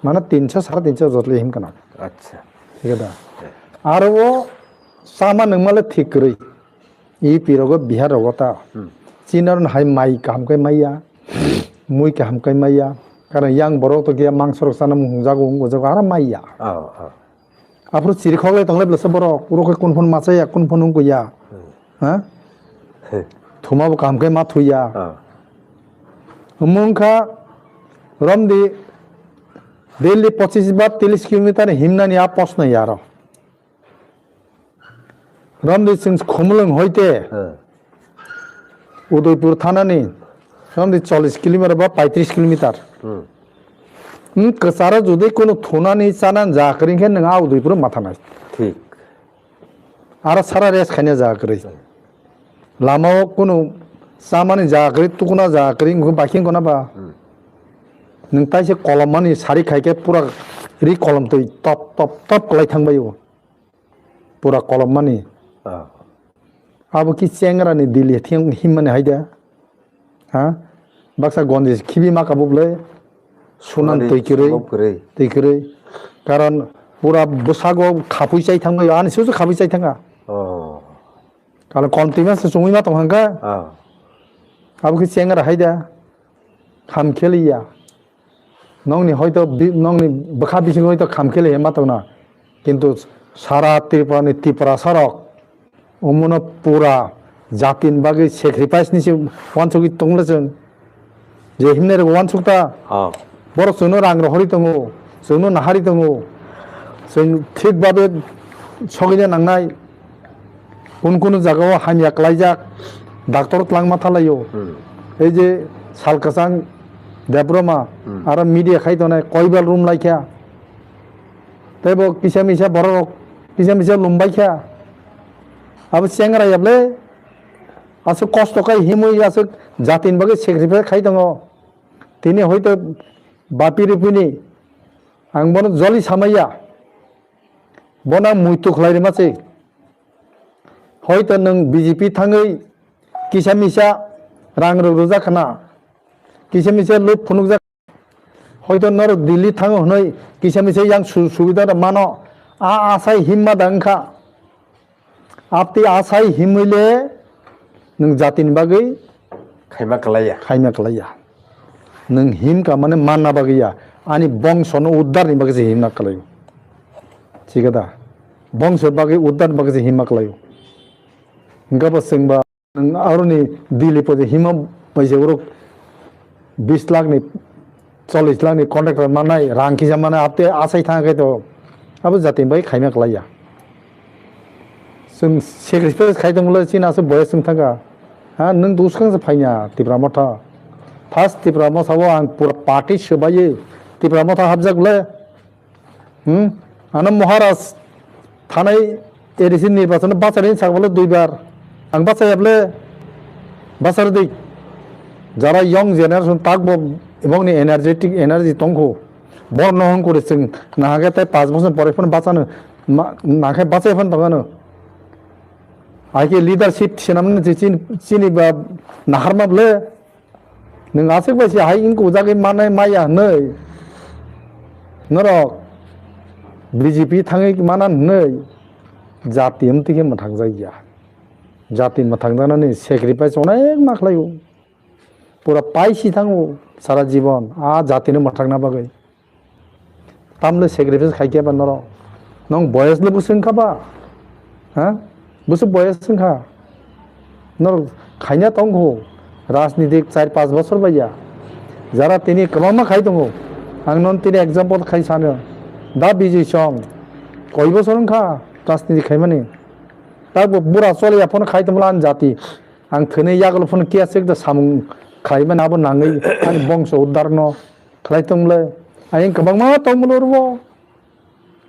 माने 300 350 जतले हिमकाना আচ্ছা ठीक है आरो वो सामा नंगमाले ठीक करै इ पिरगो बिहार रगता चिनर हाय माइ कामकै माइया मुइ कामकै माइया कारण यां बरक तो गया मांसरक साना मुंजागो गजो आरा माइया आफ्रो चिरिखले तंगले ब्लस बरक उरखै कोनफोन मासाया कोनफोन गया हा थुमाबो कामकै मा थुया मुंखा रमदि दिल्ली 25-30 किलोमीटर हिमनानि आ प्रश्न यार रामदेव सिंह खोमलंग होइते उदयपुर थानानि रामदेव 40 किलोमीटर बा 35 किलोमीटर कसारा जुदि कोनो थोनानि चाना जाकरिंखे नङा उदयपुर माथानाय ঠিক आरो सारा रेस खायना जाकरि लामाव कोनो सामानि जाकरि तुकुना जाकरि बाकिं कोना बा नों ताइसे कलमानि सारि खायके पुरा रि कलम तै टप टप टप कलाय थांबायो पुरा कलमानि अब कि चेंगरानि दिल्ली थिं हिमने हायदा हा बाक्सा गन्दिस खिबि माकाबुबले सुनान तैकरै कारण Pura busago kapui cai thang mai ani susu kapui cai thanga. Kalau kontinuas sesungguhnya mah tong hangga. Abu ki cengara haida. Kham kheli ya. Nong ni hoito nong ni bakha bising hoito kham kheli hema tong na. Kintu sara Tripura ni Tripura sarok. Umuno pura jatin bagi sacrifice ni si wansuk tongla jeng. Je himne re wansuk ta. Borok sono rang rohori tongo. Sono nahari tongo. जों थिगबाबो सगैनो नांनाय कुन जायगायाव हामिया खालायजाक doctor लांमा थालायो এই যে सालकासां देब्रमा आरो media खायदनाय कयबाल room लायखा तेबो किसा मिसा बरक किसा मिसा लुमबायखा अब सेंग्रायाबले आसो कष्टखाय हिमै आसो जातिन बागै सेक्रिफाइस खाय दङ तिनि हयतो बापि रुपिनि आं बनो जलि सामाया बना मुइतु खलायरे मासे हयतो नों बीजेपी थाङै किसा मिसा रां रोजा खाना किसा मिसा लुट फुनुक जा हयतो नर दिल्ली थाङो हनै किसा मिसा yang सुबिदा मानो आ आसाय हिम्मा दांखा आपति आसाय हिमैले नों जातिनि बागै खायमा खालाया नों हिम का माने मानना बागैया आनि बंशनो उद्धारनि बागै हिमना खालायो थिगदा बंश बागै उद्धार बागै हिमा खालायो गाबा जोंबा नों आरोनि दिल्ली पजे हिमा पैसेरो 20 लाख नि 40 लाख नि कन्ट्राक्टर मानाय रां खिजा माने आपते आसाय थाङाखै तो अब जातिनि बागै खायमा खालाया जों सेक्रिफाइस खायदोंमोन सिनासो बयस जों थाङा हा नों दुसखांसो फायना तिब्रा मथा फार्स्ट तिब्रा मथाव आं पुरा पार्टी सोबायो तिब्रा मथा हाबजागले आनो महाराज थानाय एरिसि निर्वाचन बाचारनि सागबले 2 बार आं बाचायाबले बाचार दै যারা ইয়ং জেনারেশন তাকবো এবং এনার্জেটিক এনার্জি তংখো বর্ণহন করে जों নাহাগে তাই 5 বছর পরে ফোন বাঁচানো নাখায় বাঁচাই ফোन তগানো आइके लिडारशिप सेनामन चिनि बा नाहारमाबले नों आसे बायसि हाय इनको जागे मानाय माया नै नरक बीजेपी थाङै माना नै जाति हमतिके मथां जायिया जाति मथां जानानै सेक्रिफाइस अनेक माखलायो पुरा पाइसि थाङो सारा जीवन आ जातिनो मथांना बागै तामले सेक्रिफाइस खायकेबा नरक नों बयसले बुसंखाबा हा बुसु बयस संखा नर खायना तंगो राजनीतिक 4-5 बছর बाया যারা তিনি কলমা খাই দङ आं नन তিনি एग्जांपल खाय सानो दा बिजय सं कय बছर खा राजनीति खाय माने दा बुरा चले फन खाय दमलान जाति आं थने यागल फन केसेक दा सामुं खाय माने आबो नाङै आं बंश उद्धारनो खाय दमले आं गोबां मा तंमलरबो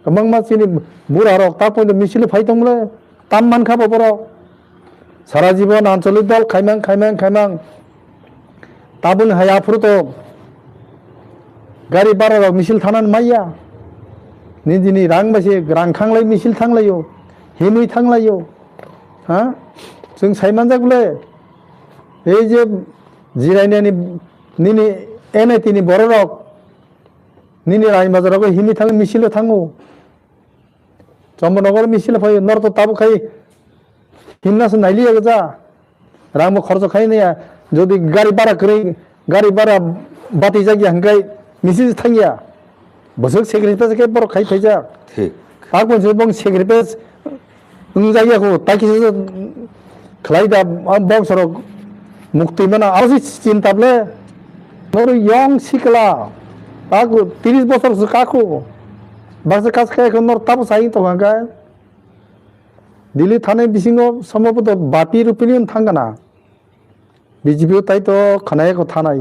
गोबां मा सिनि बुरा रक ता पय मिसिल फाय दमले ताम मानखाबो बर सारा जीवन आंचलिक दल खायमां ताबुन हाया फुरत गारि बारा मिसिल थानान माइया निदिनि रां बासे रां खांलाय मिसिल थांलायो हिमै थांलायो हा जों सायमानजागले ए जे जिरायनायनि निनि एनआईटीनि बर रक निनि राय बाजाराव हिमै थाङो मिसिल थाङो जम्मनगर मिसिल फैयो नरत ताबु खाय हिमनासो नायलिया जा रांबो खर्च खायनाया जदि गारि बारा बाति जागिया हंगाय मिसिल थांगिया बसक सेक्रिफाइस के बर खाय फैजा ठीक आगो जबं सेक्रिफाइस जागियाखौ ताकिसो खलायदा बंसर मुक्ति मना आरो चिन्ताबले नर यंग सिकला आगो 30 बছरसो काखौ बास कास खायखौ नर ताबु साइ तो हंगाय दिल्ली थाने बिसिङाव सम्भवत बापि रुपिनि थांगाना बीजेपी ताइ तो खनायखौ थानाय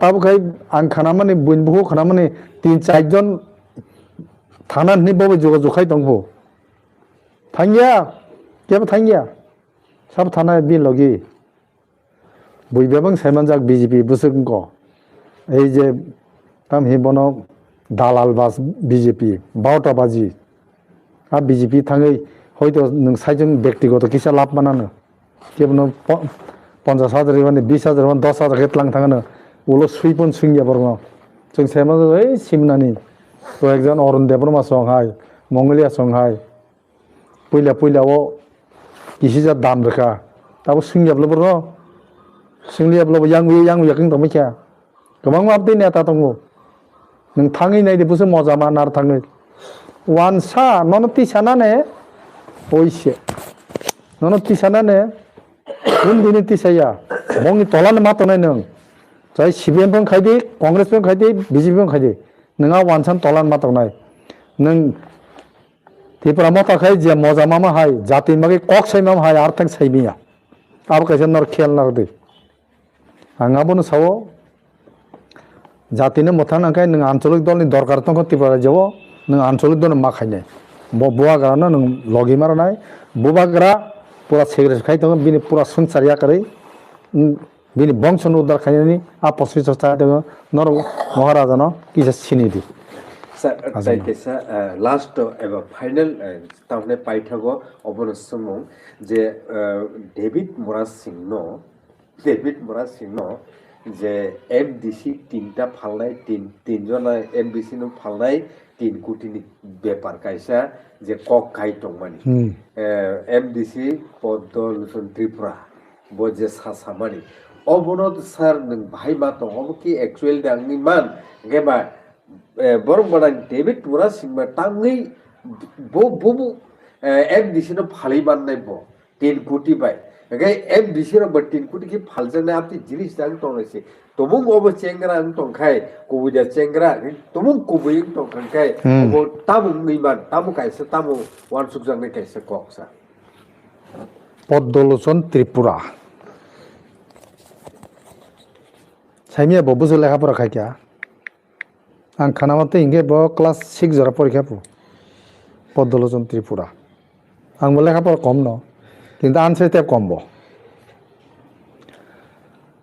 ताबु खाय आं खाना माने बयनबो खाना माने 3-4 जन थानानै बबे जगाजखाय दंहो थांगिया केबो थांगिया सब थानाय बि लगी बयबेबां सायमानजाक बीजेपी बुसुंको এই যে ताम हिबनो दालाल बास बीजेपी 12टा बाजी आ बीजेपी थाङै हयतो नों साइजों व्यक्तिगत किसा लाभ मानानो केबनो 50,000 माने 20,000 10,000 के लां थाङानो उलो सुइपन सुइया बरनो जों सायमा ओइ सिमनानि তো একজন অরুণ দেববর্মা সংহাই মঙ্গলিয়া সংহাই পইলাও किसिजात दाम रोखा दाबो सोंलियाब्लाबो र' सोंलियाब्लाबो yang uyakं दं मिथिया गोबां माबदि नेता दङ नों थाङै नायदोबोसो मजा मा नार थाङै वानसा नन तिसानाने ओइसे नन तिसानाने उनदिनि तिसाया बंनि तलानो मा तनाय नों जाय CPM फों खायदि कांग्रेस फों खायदि BJP फों खायदि नोंहा वानसान तलानो मा तनाय नों त्रिपुरा मताखाय जे मजा मामा हाय जाति मागे कक साइ मामा हाय आरथां साइबिया आब कैसे नर खेल नर दे आंगाबोनो सावो जातिनो मोथां नांखाय नों आंचलिक दलनि दरकार दं त्रिपुरा जावो नों आंचलिक दल मा खायनाय बुवाग्रानो नों लगि मारनाय बुवाग्रा पुरा सेग्रेस खाय दं बिनि पुरा संसारिया करै बिनि बंशन उद्धार खायनायनि आपसि चर्चा दङ नर महाराजानो किसा सिनिदि Sir, last ever final tamne paithago obono sumong je David Moraz Singh no je MDC tinta phalnai tinjona MDC no phalnai 3 কোটি ni bepar kaisa je kok kai tongmani MDC Podolson Tripura bo je sasamani obono sir nang bhai ma tong obo ki actual dangni man geba borong badang David Moraz Singh ma tangai bo MDC no phalai bannai bo 3 কোটি bai gai MDC ro ba 3 কোটি ki phaljana apni jinis dang tongaise tomung obo chengra ang tongkhai kobuja chengra tomung kobuying tongkhai obo tamung ngiman tamu kaisa tamu wansuk jangne kaisa koksa Podolson Tripura साइमिया बबुजो लेखा पढ़ा खाय क्या आं खानामाते इंगे ब class 6 जरा परीक्षा पु Podolson Tripura आंबो लेखा पढ़ा कम न किन्तु आनसार ते कम बो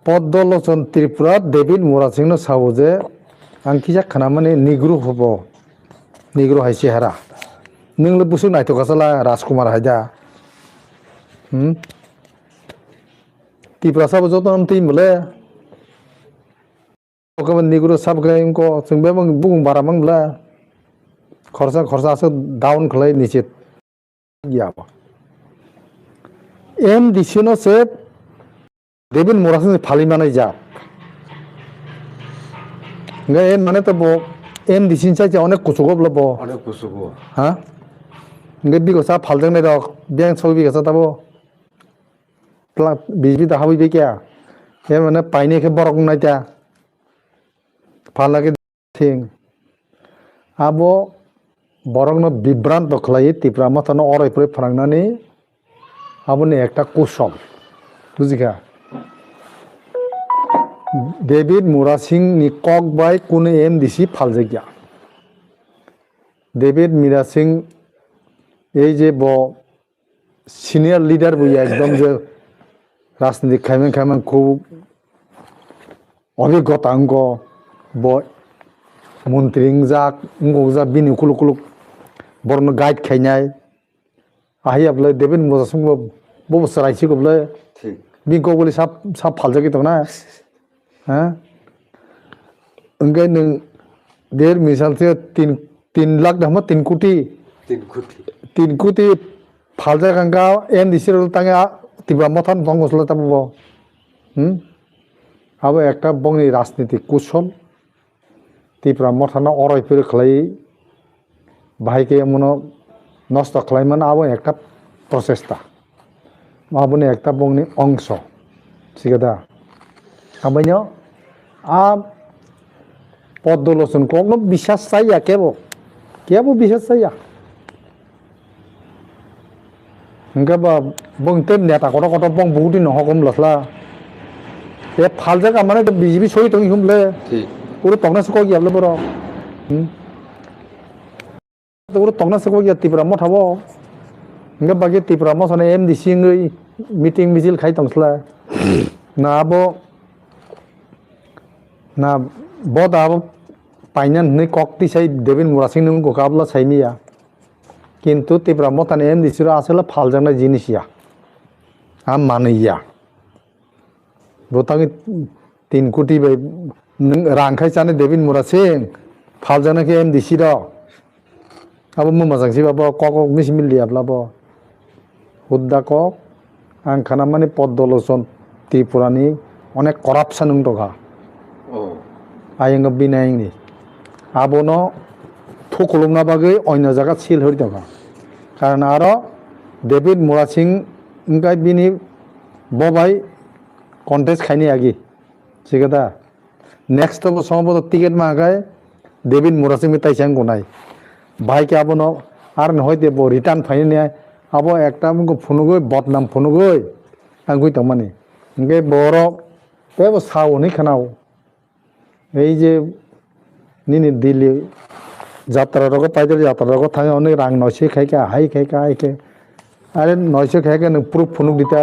Podolson Tripura David Moraz Singh no सावजे आं किजा खानामाने निग्रु हबो निग्रु हायसे हारा नोंले बुसु नायतो गासला राजकुमार हायदा Tripura साबो जतन टीम बोले Kawan negro sab kaya ingko sengbe bang bung baramang bela khorsa ase down khlai niche ya ba MDC no se David Moraz Singh phali manai ja ngai mane to bo MDC cha cha onek kusugo bla bo onek kusugo ha ngai bi ko sa phaljang nei rok beng chobi ka sa tabo pla BJP da habi be kya e mane paine ke borok nai ta Palagi thing abo borong no bibrant dokhlai Tripura matano orai pore phanangnani aboni ekta kushol bujika David Moraz Singh ni kok bai kune MDC phaljagya David Moraz Singh ei je bo senior leader buya ekdom je rajniti khaiman khub অভিজ্ঞতা অঙ্গ মন্ত্রী যাক যা বিনি কুলুক কুলুক বরণ guide খাইনাই আহিয়াবলে David Moraz Singh ববো সরাইছি গবলে বিঙ্কো বলি সাপ ফালজাকি তো না হ্যাঁ ओंखाय नों देर मिसालसे 3 लाख दाम 3 कोटी फालजा गंगा MDC रो तांगे Tripura मथान बंगसला ताबो आबो एकटा बंगनि राजनीतिक कुशल Tripura मथाना अराय फेर खलाई बाहायके मनो नष्ट खलायमान आबो एकटा प्रचेष्टा आबोनि एकटा बंगनि अंश सिगादा आबायनो आ Podolson কোনো বিশ্বাস চাইয়া কেবো বিশ্বাস চাইয়া Enggak ba bong tem nyata kota bong budi no hokom lasla e phalja ka mane BJP soi tong humle uru tongna soko gi able boro uru tongna soko gi Tripura mo thabo enggak bagi Tripura mo sone MDC ngai meeting misil khai tongsla na boda painan nei kokti sai David Moraz Singh nung ko kabla saimiya কিন্তু Tripura মতান MDC র আসলে ফালজানা জিনিসইয়া আম মানইয়া বোতাঙ্গে 3 কোটি রাং খাই চানে David Moraz Singh faljanak MDC ro abo mumajang si babo kok mismil liablabo hudda kok ang khana mani poddoloson Tripurani onek corruption ung toka ayang binayang ni abono thukulungna bagui onyo jaga sil hori toka karon aro David Murasing ingkai bini bobai contest khaini agi sigada next to sombodo ticket magai David Murasing mi taisang gonai bai ke abono ar hoite bo return faini abo ekta mungko phunugoi botnam phunugoi angui tongmani ingkai boro tebo sauni khanao এই যে নিনি দিল্লি যাত্রা রকম পাইতে যাত্রা রকম থাকে অনেক রাং 900 খাইকা high খাইকা আইকে আরে 900 খাইকা নों পুরো ফুনুক দিতা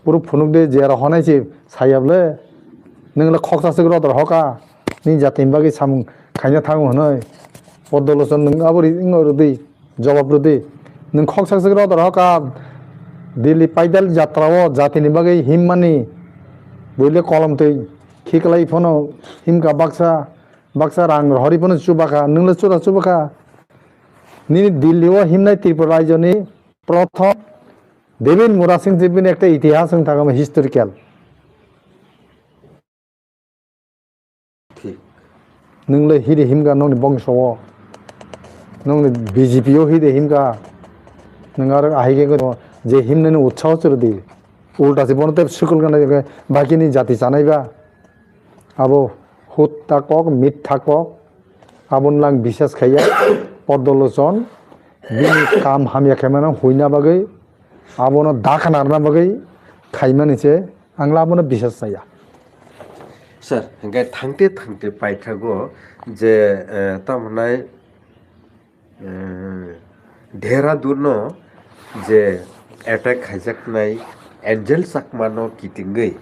পুরো ফুনুক দে যে হনাইছে সাইয়াবলে नोंला খকসাসে রদর হকা নি জাতিম বাকি সাম খাইনা থাং হনই পদ্দলসন नों আবরি ইংরদি জবাব রদি नों খকসাসে রদর হকা দিল্লি পাইদাল যাত্রাও জাতিনি বাকি হিমমানি বইলে কলম তৈ Kikalai fono himka baksa rang hori fono chubaka nungla chura chubaka nini Delhi o himnai Tripura রাজ্য ni প্রথম David Murasing jibin ekta ইতিহাস ang thagama historical ঠিক nungla hide himga nongni bongsho nongni BJP o hide himga nungar ahige ko je himnani utsaho churdi ulta se bonte sukul kana bakini jati chanaiba abo হুত থাকক meet থাকক আবন lung বিশ্বাস খাইয়া পদ্মলোচন বিনি কাম হামিয়া খাইমানা হইনা বাগৈ আবনো দাখানারনা বাগৈ খাইমানিছে आंला आबनो বিশ্বাস চাইয়া স্যার হ্যাঁ থাকতে থাকতে পাইথাগো যে তামনাই দেহরাদুনো যে অ্যাটাক খাইজাকনাই এঞ্জেল চাকমানো কিটিংগৈ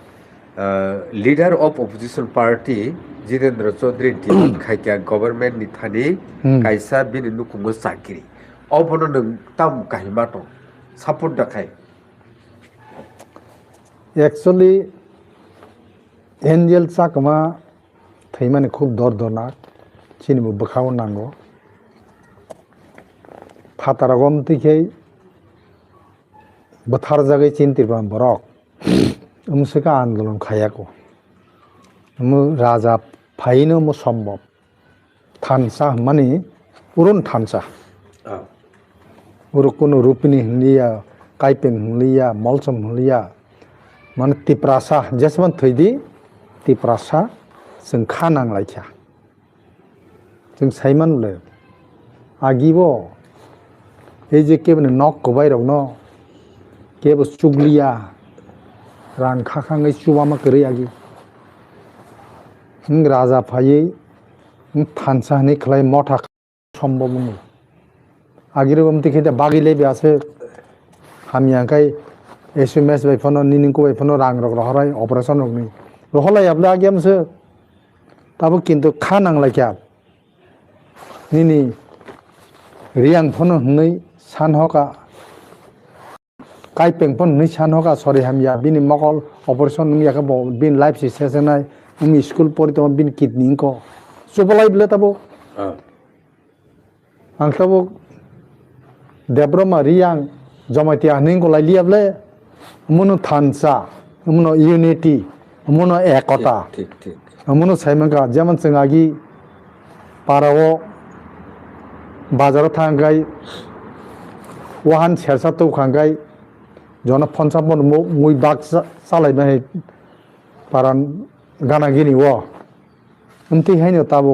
leader of opposition party Jitendra Chaudhary Diman Khaikya government ni thani kaisa bini nukungo sakiri obono nung tam kahimato support da khai actually angel sakma thaimani khub dordornak chinibu bkhao nango phataragom tikhei bathar jagai chintirban borok umsika আন্দোলন খায়াকো মু রাজা ফাইনো মু সম্ভব থানসা মানে পুরন থানসা উরু কোন রূপিনী হলিয়া কাইপেং হলিয়া মলসম হলিয়া মানে তিপ্রাসা যেসমান থইদি তিপ্রাসা जों খানাং লাইখা जों সাইমানলে আগিবো এই যে কেবনে নক কবাইরক ন কেব চুগলিয়া রান খাখাঙ্গै চুবামা কरै আগি রাজা ফাयै থানসানি খলাই মঠা সম্ভব নয় আগিরকম থেকে বাগিলে আছে হামিয়াকাই SMS বাই ফোন নিনিকো বাই ফোন রাং রক রহরাই অপারেশন রকনি রহলাই আপনি আগে আমসে তাবো কিন্তু খানাংলাইকা নিনি রিয়াং ফোন হनै सान हका Kaipeng pun ni chan hoka sorry hamya bini mokol operation nung ya bo bin life si sesenai umi school pori to bin kidney ko sobalai bile tabo ang tabo debroma riyang jomati aning ko lai liable muno thansa muno unity muno ekota ঠিক ঠিক muno saimanga যেমন sengagi parao bazar thangai wahan sersa to khangai জন 50 মন মুই বাক চালাইবাই Parana গানা গিনি ও উনতি হাইনো তাবো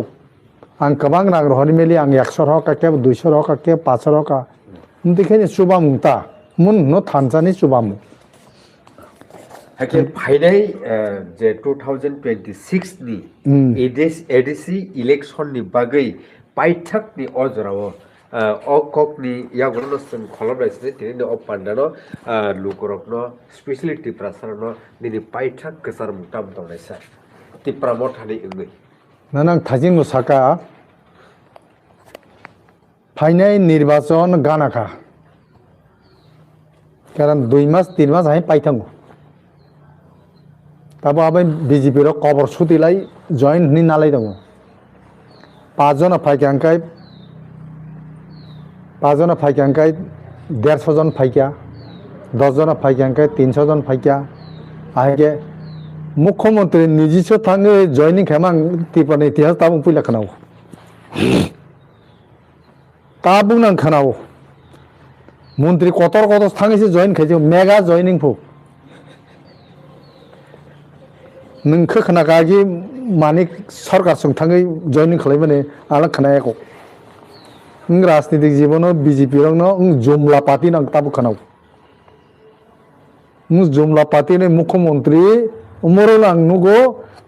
आं गोबां रां रहरि मेलि आं 100 हका के 200 हका के 500 हका उनति खायनो सुबामुंता मुन न थानसानि सुबामु हाके फाइनाल जे 2026 नि एडीसी इलेक्शन नि बागै पाइथाक नि अजराव अककनि यागरनसन खलबलायसने तिनि अपान्डानो लुकरकनो स्पेशली टिप्रासारनो निनि पाइथाक गसार मुताम दंनायसा टिप्रामो थानि इंगै नानां थाजिंगु साका फाइनाल निर्वाचन गानाखा कारण 2 मास 3 मास हाय पाइथांगु ताबो आबै बीजेपी रो कबर सुतिलाय जॉइन नि नालाय दङ 5জন ফাইকাংকাই 5জন ফাইকাংকাই 150 জন ফাইকা 10 জন ফাইকাংকাই 300 জন ফাইকা আগে মুখ্যমন্ত্রী নিজস্ব থাঙ্গে জয়নিং খেমাং ত্রিপুরার ইতিহাস তা বুংফैला खोनाव তা বুংনাं खोनाव মন্ত্রী কত থাঙ্গেছে জয়েন খাইছে মেগা জয়নিং ফু नोंखो खोनागागि मानिक सरकार थाङै जयनिं खालामबानो आलां खोनायाखौ राजनीतिक जीवनाव बीजेपी रंनो जुमला पार्टी नां ताबो खोनाव जुमला पार्टी ने मुख्यमंत्री उमरलां नुगो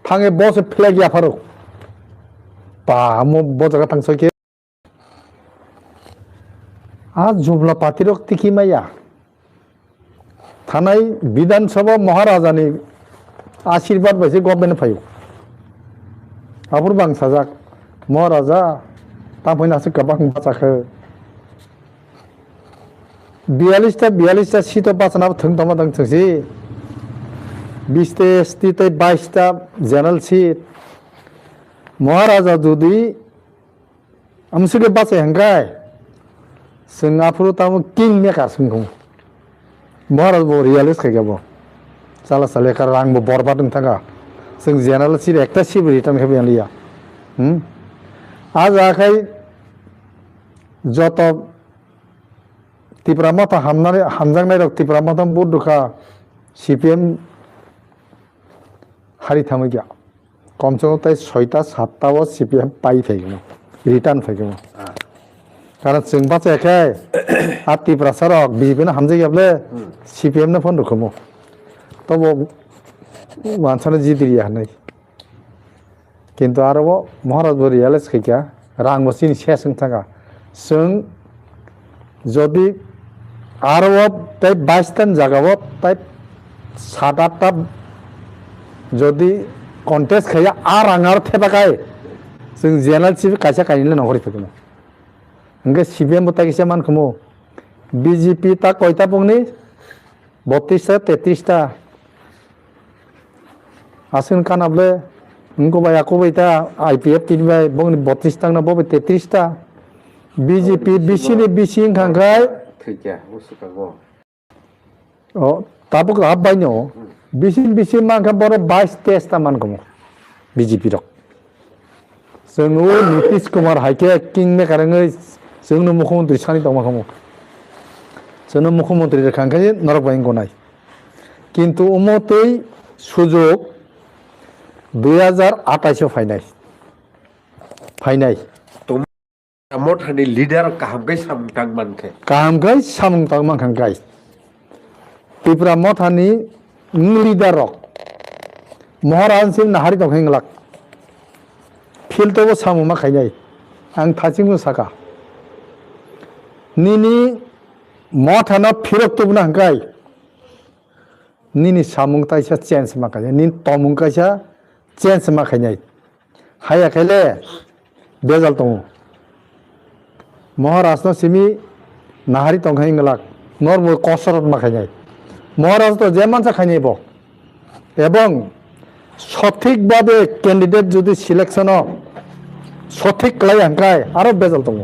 थाङे बस फ्लैग याफारो पा मो बजागा थांसके आ जुमला पार्टी रक तिखि माया थानाय विधानसभा महाराजानि आशीर्वाद बायसे गभर्नमेन्ट फायो आफोर बांसाजाक महाराजा ताफैनासो गोबां बाचाखो 42टा सीटआव बाचानाबो थोंथामा थोंसि 20टा एसटी 22टा जेनेरेल सीट महाराजा जुदि आमसुके बाचाय हंगाय जों आफोर तामो किं मेकार जोंखौ महाराज बो रियलिस्ट खायगाबो साला सालेखा रांबो बरबाद थाङा जों जेनेरेल सीट एकटा सीट रिटार्न खालामलिया आज आखाय जत त्रिपुरा माथा हामजांनाय रक त्रिपुरा माथा बुद्धखा सीपीएम हारि थामैया कम से कम 6टा 7टा सीपीएम पाई फैगोन रिटार्न फैगोन कारण जों बाचायाखै आ त्रिपुरा सरक बीजेपी ना हामजायाब्ले सीपीएम ना फन रखमो तब मानसियानो जिदिरिया होननाय किन्तु आरोबाव महाराज रियलाइज खायखा रांबो सिनि सेसजों थाङा जों जुदि आरोबाव 22टान जागाबाव 7-8टा जुदि कन्टेस्ट खाया आ राङार थेबाखाय जों जेनेरेल सीट कायसा कायनिले नहरि फैगोन ओंगे सीपीएम बताकिसे मान खमो बीजेपी ता कयटा बुंनि 32टा 33टा आसन कानाबले उनको बाया को बेटा आईपीएफ तीन बाय बंग 32 तक ना बबे 33टा बीजेपी बीसीनि बीसी खांखाय थैया उसुकागो ओ ताबो हाब बायनो बीसी मानखा बर 22-23टा मानखौ बीजेपी रक जोंनो नीतीश कुमार हाइके किं मेकारङै जोंनो मुख्यमंत्री सानि दमाखौ जोंनो मुख्यमंत्री खांखाय नरक बायन गनाय किन्तु उमतै सुजुग 2028 फाइनाय मथानि लिडार काहामगै सामुंटां मानखांगाय त्रिपुरा मथानि लिडार रक महाराज सिं नाहारि दंहेंलाक फिल्टबो सामु माखायनाय आं थासिंगु साका निनि मथाना फिरक्तबना हंगाय निनि सामुं ताइसा चेन्ज माखाय निन तमुं काइसा चेन्ज माखायनाय हायाखैले बेजाल दङ महाराजनो सिमी नाहारि दंहेंलाक नरबो कसरत माखायनाय महाराज तो जे मानसा खायनायब एवं सठिकभावे कैंडिडेट जुदि सिलेक्शन सठिक खालाय हंगाय आरो बेजाल दङ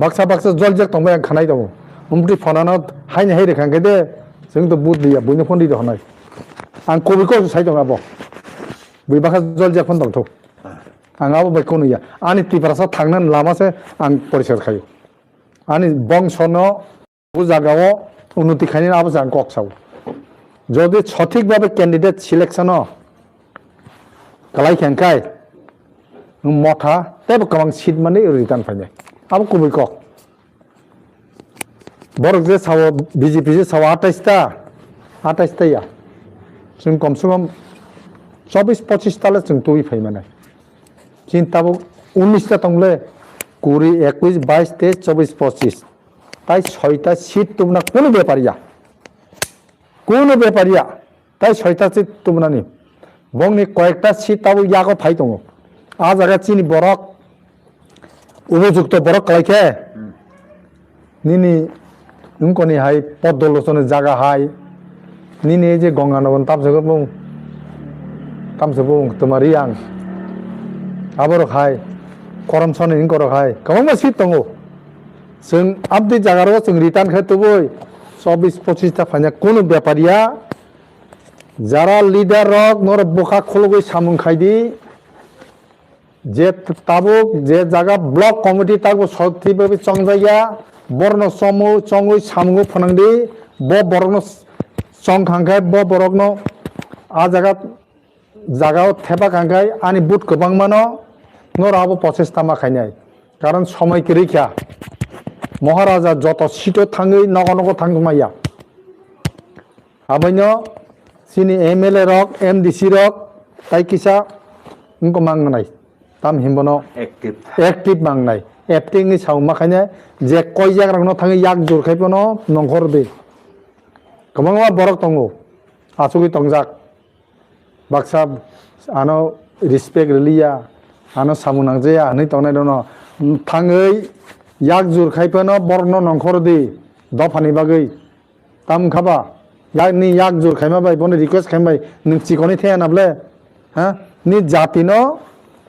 बाक्सा जलजेक दंबाय आं खानाय दङ उमफ्रि फनानो हायनो हाय रेखांखै दे जों तो बुद दिया बयनो फन दिदो हनाय आं कबिखौ साइ दङ आब बै बाखा जलजेक फन दंथ आं आबो बायखौ नुया आनि त्रिपुरासा थांनानै लामासे आं परिचय खायो आनि बंशनो जागाव उन्नति खायनि आबो जां कक्साव যদি সঠিকভাবে ক্যান্ডিডেট সিলেকশন খালাইखांखाय मथा तेबो गोबां सीट माने रिटार्न फायनाय आबो कबि क बरक जे साव बीजेपी जे साव 28टा या जों कम से कम 24-25 ताले जों तुइ फाय माने चिन्ताबो 19टा तंगले 20 21 22 23 24 25 তাই 6টা सीट तुमना कोनो बेपारिया ताई 6टा सीट तुमनानि बंनि कयेकटा सीट ताबो यागो फाय दङ आ जागा चिनि बरक उपयुक्त बरक खालायखे निनि नोंकनि हाय पदलसन जागा हाय निनि जे गंगानगन तामसो बुं तमारि आं aborok hai corruption in korok hai kabangma sit tongo जों आपदि जागारो जों रिटार्न खातुबो 24-25 टा फाइना कोनो व्यापारिया যারা লিডার রক নর বোকা খলগই সামুং খাইদি যে তাবুক যে জায়গা ব্লক কমিটি তাগো সঠিকভাবে চংজাইয়া বর্ণ সমু চংই সামুং ফনাংদি ব বরগ্ন চং খাংখাই ব বরগ্ন আ জায়গাও থেপা খাংখাই আনি বুট গোबां মানো নর আবো প্রচেষ্টা মাখাইনাই কারণ সময়কে রैखा মহারাজা যত সিটো থাঙ্গই নগ নগ থাঙ্গমাইয়া আবাইনো sini MLA rok MDC rok tai kisa ngko mangnai tam himbono active mangnai acting ni saw makhaine je koi jak rang no thangi yak jur khaipono nongkhor de kamangwa borok tongo asugi tongjak baksa ano respect liya ano samunang je ani tongnai dono thangai yak jur khaipono borno nongkhor de dofani bagai tam khaba ni yak jur khaima bai bone request khaimbai ning chikoni the nable ha ni jatino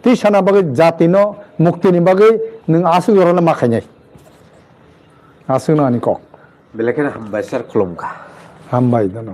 ti sana bagai jatino mukti ni bagai ning asu gorona makhainai asu na ni kok belakena hambai sar khulumka hambai dano